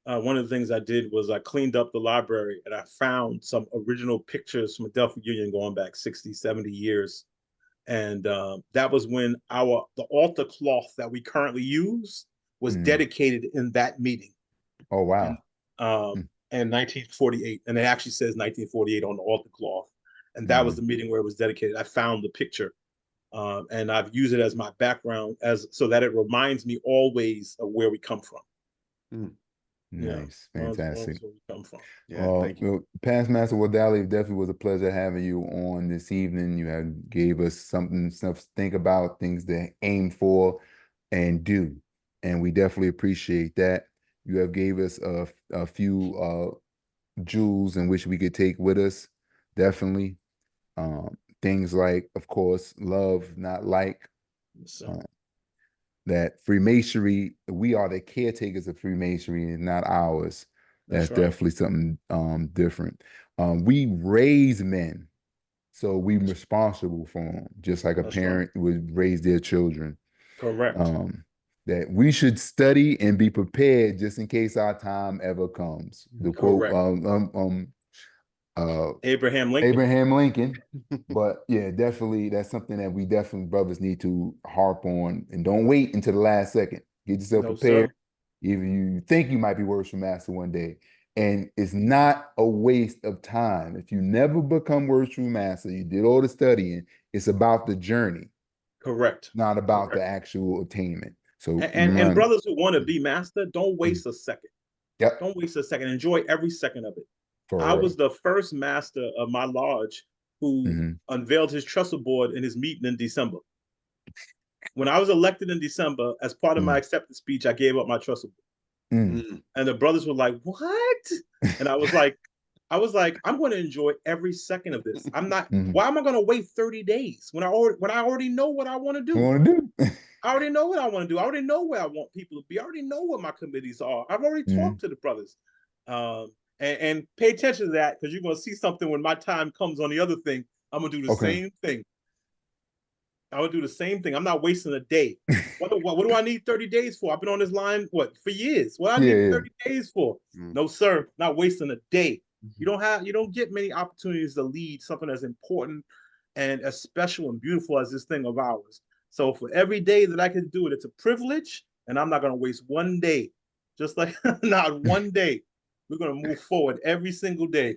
one of the things I did was I cleaned up the library, and I found some original pictures from Adelphic Union going back 60, 70 years. And that was when the altar cloth that we currently use was dedicated in that meeting. Oh, wow. In 1948. And it actually says 1948 on the altar cloth. And that was the meeting where it was dedicated. I found the picture. And I've used it as my background, so that it reminds me always of where we come from. Nice. Yeah, Fantastic. where we come from. Yeah, thank you. Past Master Wardally, definitely was a pleasure having you on this evening. You gave us stuff to think about, things to aim for and do. And we definitely appreciate that. You have gave us a few jewels in which we could take with us. Definitely. Things like, of course, love, not like. Yes, That Freemasonry, we are the caretakers of Freemasonry, and not ours. That's right. definitely something different. We raise men, so we're responsible for them, just like a parent would raise their children. Correct. That we should study and be prepared just in case our time ever comes. The quote, Abraham Lincoln. Abraham Lincoln. But yeah, definitely, that's something that we definitely, brothers, need to harp on, and don't wait until the last second. Get yourself prepared. If you think you might be Worshipful Master one day, and it's not a waste of time. If you never become Worshipful Master, you did all the studying, it's about the journey. Correct. Not about the actual attainment. So and brothers who want to be master, don't waste a second. Yep. Don't waste a second. Enjoy every second of it. I was the first master of my lodge who unveiled his trestle board in his meeting in December. When I was elected in December, as part of my acceptance speech, I gave up my trestle board. And the brothers were like, "What?" And I was like, I'm going to enjoy every second of this. I'm not. Why am I going to wait 30 days when I already know what I want to do? I already know what I want to do. I already know where I want people to be. I already know what my committees are. I've already talked to the brothers. And pay attention to that, because you're going to see something when my time comes on the other thing. I'm going to do the same thing. I would do the same thing. I'm not wasting a day. What do I need 30 days for? I've been on this line, for years. What I need 30 days for? No, sir. Not wasting a day. You don't get many opportunities to lead something as important and as special and beautiful as this thing of ours. So for every day that I can do it, it's a privilege, and I'm not going to waste one day. Just like not one day. We're going to move forward every single day.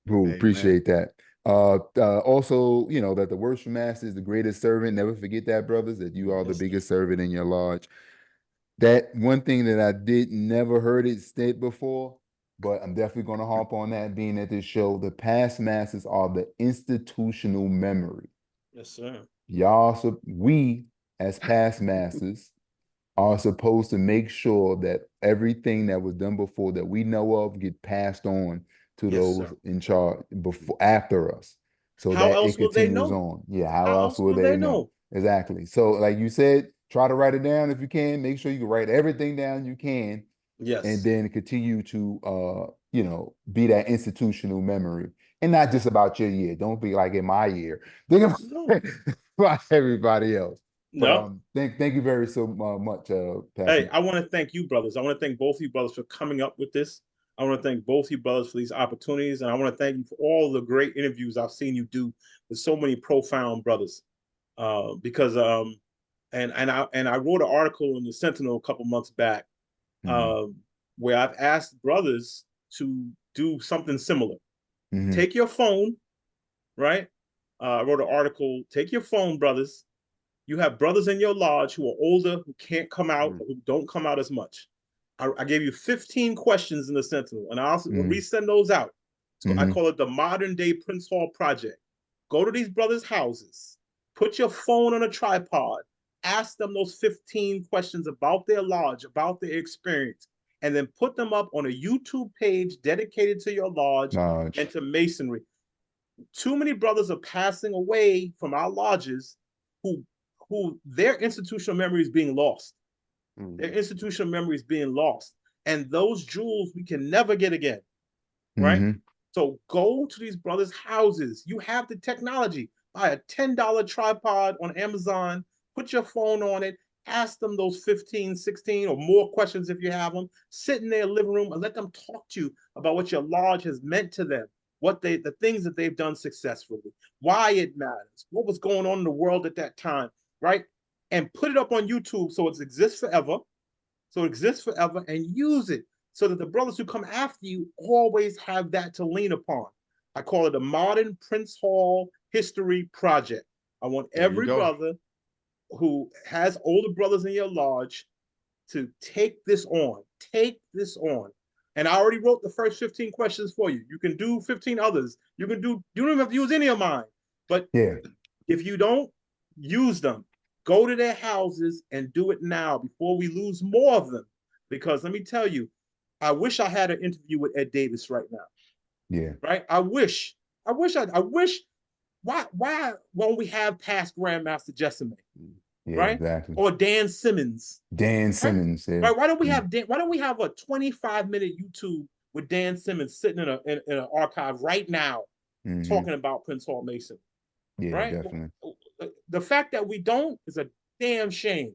Cool. Appreciate that. Also, that the Worshipful Master is the greatest servant. Never forget that, brothers, that you are the biggest servant in your lodge. That one thing that I never heard it said before, but I'm definitely going to harp on that, being at this show. The past masters are the institutional memory. Yes, sir. We as past masters are supposed to make sure that everything that was done before that we know of get passed on to those in charge after us, so how that else it continues on. Yeah, how else will they know? Exactly. So, like you said, try to write it down if you can. Make sure you can write everything down you can. Yes. And then continue to be that institutional memory, and not just about your year. Don't be like in my year. Think about everybody else. No. But thank you very much, Pastor. Hey, I want to thank you, brothers. I want to thank both of you brothers for coming up with this. I want to thank both of you brothers for these opportunities, and I want to thank you for all the great interviews I've seen you do with so many profound brothers. Because and I wrote an article in the Sentinel a couple months back, where I've asked brothers to do something similar. Mm-hmm. Take your phone, right? I wrote an article. Take your phone, brothers. You have brothers in your lodge who are older, who can't come out, who don't come out as much. I gave you 15 questions in the Sentinel, and I also will resend those out. So I call it the modern day Prince Hall Project. Go to these brothers' houses, put your phone on a tripod, ask them those 15 questions about their lodge, about their experience, and then put them up on a YouTube page dedicated to your lodge and to Masonry. Too many brothers are passing away from our lodges who their institutional memory is being lost. Their institutional memory is being lost. And those jewels we can never get again. Right? So go to these brothers' houses. You have the technology. Buy a $10 tripod on Amazon, put your phone on it, ask them those 15, 16 or more questions if you have them. Sit in their living room and let them talk to you about what your lodge has meant to them, the things that they've done successfully, why it matters, what was going on in the world at that time, right? And put it up on YouTube so it exists forever. And use it so that the brothers who come after you always have that to lean upon. I call it a modern Prince Hall history project. I want every brother who has older brothers in your lodge to take this on. And I already wrote the first 15 questions for you. You can do 15 others. You don't even have to use any of mine. But if you don't use them, go to their houses and do it now before we lose more of them. Because let me tell you, I wish I had an interview with Ed Davis right now. Yeah. Right? I wish. Why won't we have past Grandmaster Jessime? Yeah, right? Exactly. Or Dan Simmons. Dan Simmons. Right? Yeah. Right? Why don't we have a 25-minute YouTube with Dan Simmons sitting in an archive right now talking about Prince Hall Mason? Yeah, right? definitely. The fact that we don't is a damn shame.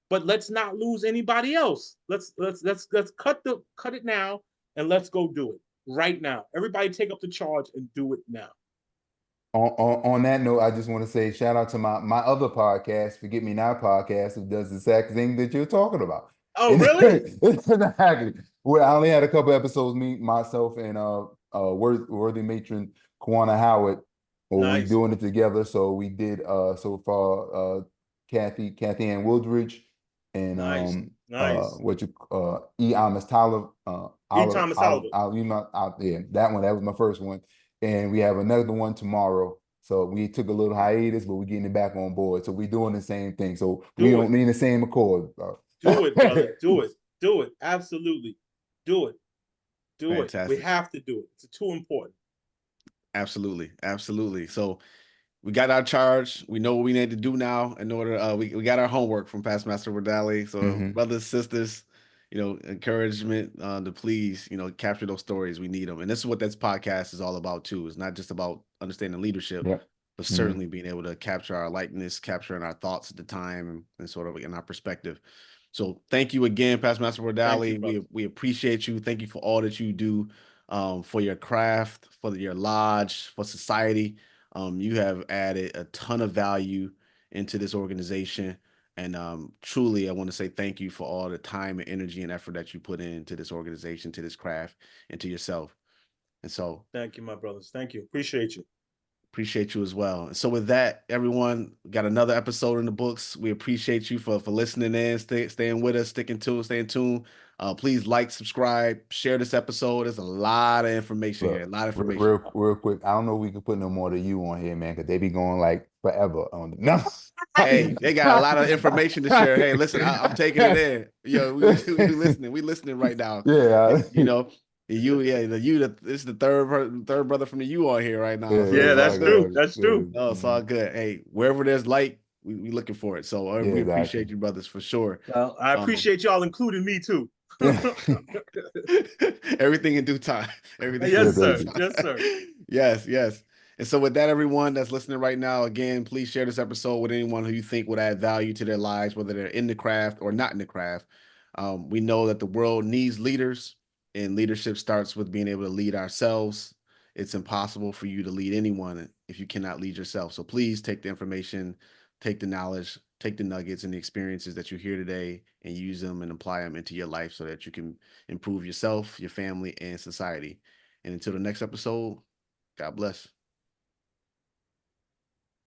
But let's not lose anybody else. Let's cut it now and let's go do it right now. Everybody take up the charge and do it now. On that note, I just want to say shout out to my other podcast, Forget Me Not podcast, who does the exact thing that you're talking about. Oh, really? Exactly. Well, I only had a couple episodes, myself, and worthy matron Kwana Howard. Well, we doing it together. So we did so far Kathy Ann Wildridge and E. Thomas Tyler. Thomas Oliver. That was my first one. And we have another one tomorrow. So we took a little hiatus, but we're getting it back on board. So we're doing the same thing. So we don't mean the same accord. Do it, brother. Do it. Absolutely. Do it. Fantastic. We have to do it. It's too important. Absolutely. So we got our charge. We know what we need to do now in order. We got our homework from past Master Wardally. So brothers, sisters, encouragement to please, capture those stories. We need them. And this is what this podcast is all about too. It's not just about understanding leadership, but certainly being able to capture our likeness, capturing our thoughts at the time and sort of in our perspective. So thank you again, Past Master Wardally. We appreciate you. Thank you for all that you do for your craft, for your lodge, for society. You have added a ton of value into this organization. And truly, I want to say thank you for all the time and energy and effort that you put into this organization, to this craft, and to yourself. And so thank you, my brothers. Thank you. Appreciate you. Appreciate you as well. And so with that, everyone, got another episode in the books. We appreciate you for listening in, staying with us, staying tuned. Please like, subscribe, share this episode. There's a lot of information here. A lot of information. Real quick. I don't know if we can put no more than you on here, man, because they be going like forever on the no. Hey, they got a lot of information to share. Hey, listen, I'm taking it in. We listening. We listening right now. Yeah. This is the third brother from the U on here right now. Yeah, that's true. That's true. Oh, it's all good. Hey, wherever there's light, we looking for it. So we appreciate you, brothers, for sure. Well, I appreciate y'all including me too. Everything in due time. Everything. Yes, sir. Yes, sir. Yes. And so with that, everyone that's listening right now, again, please share this episode with anyone who you think would add value to their lives, whether they're in the craft or not in the craft. We know that the world needs leaders, and leadership starts with being able to lead ourselves. It's impossible for you to lead anyone if you cannot lead yourself. So please take the information, take the knowledge, take the nuggets and the experiences that you hear today and use them and apply them into your life so that you can improve yourself, your family, and society. And until the next episode, God bless.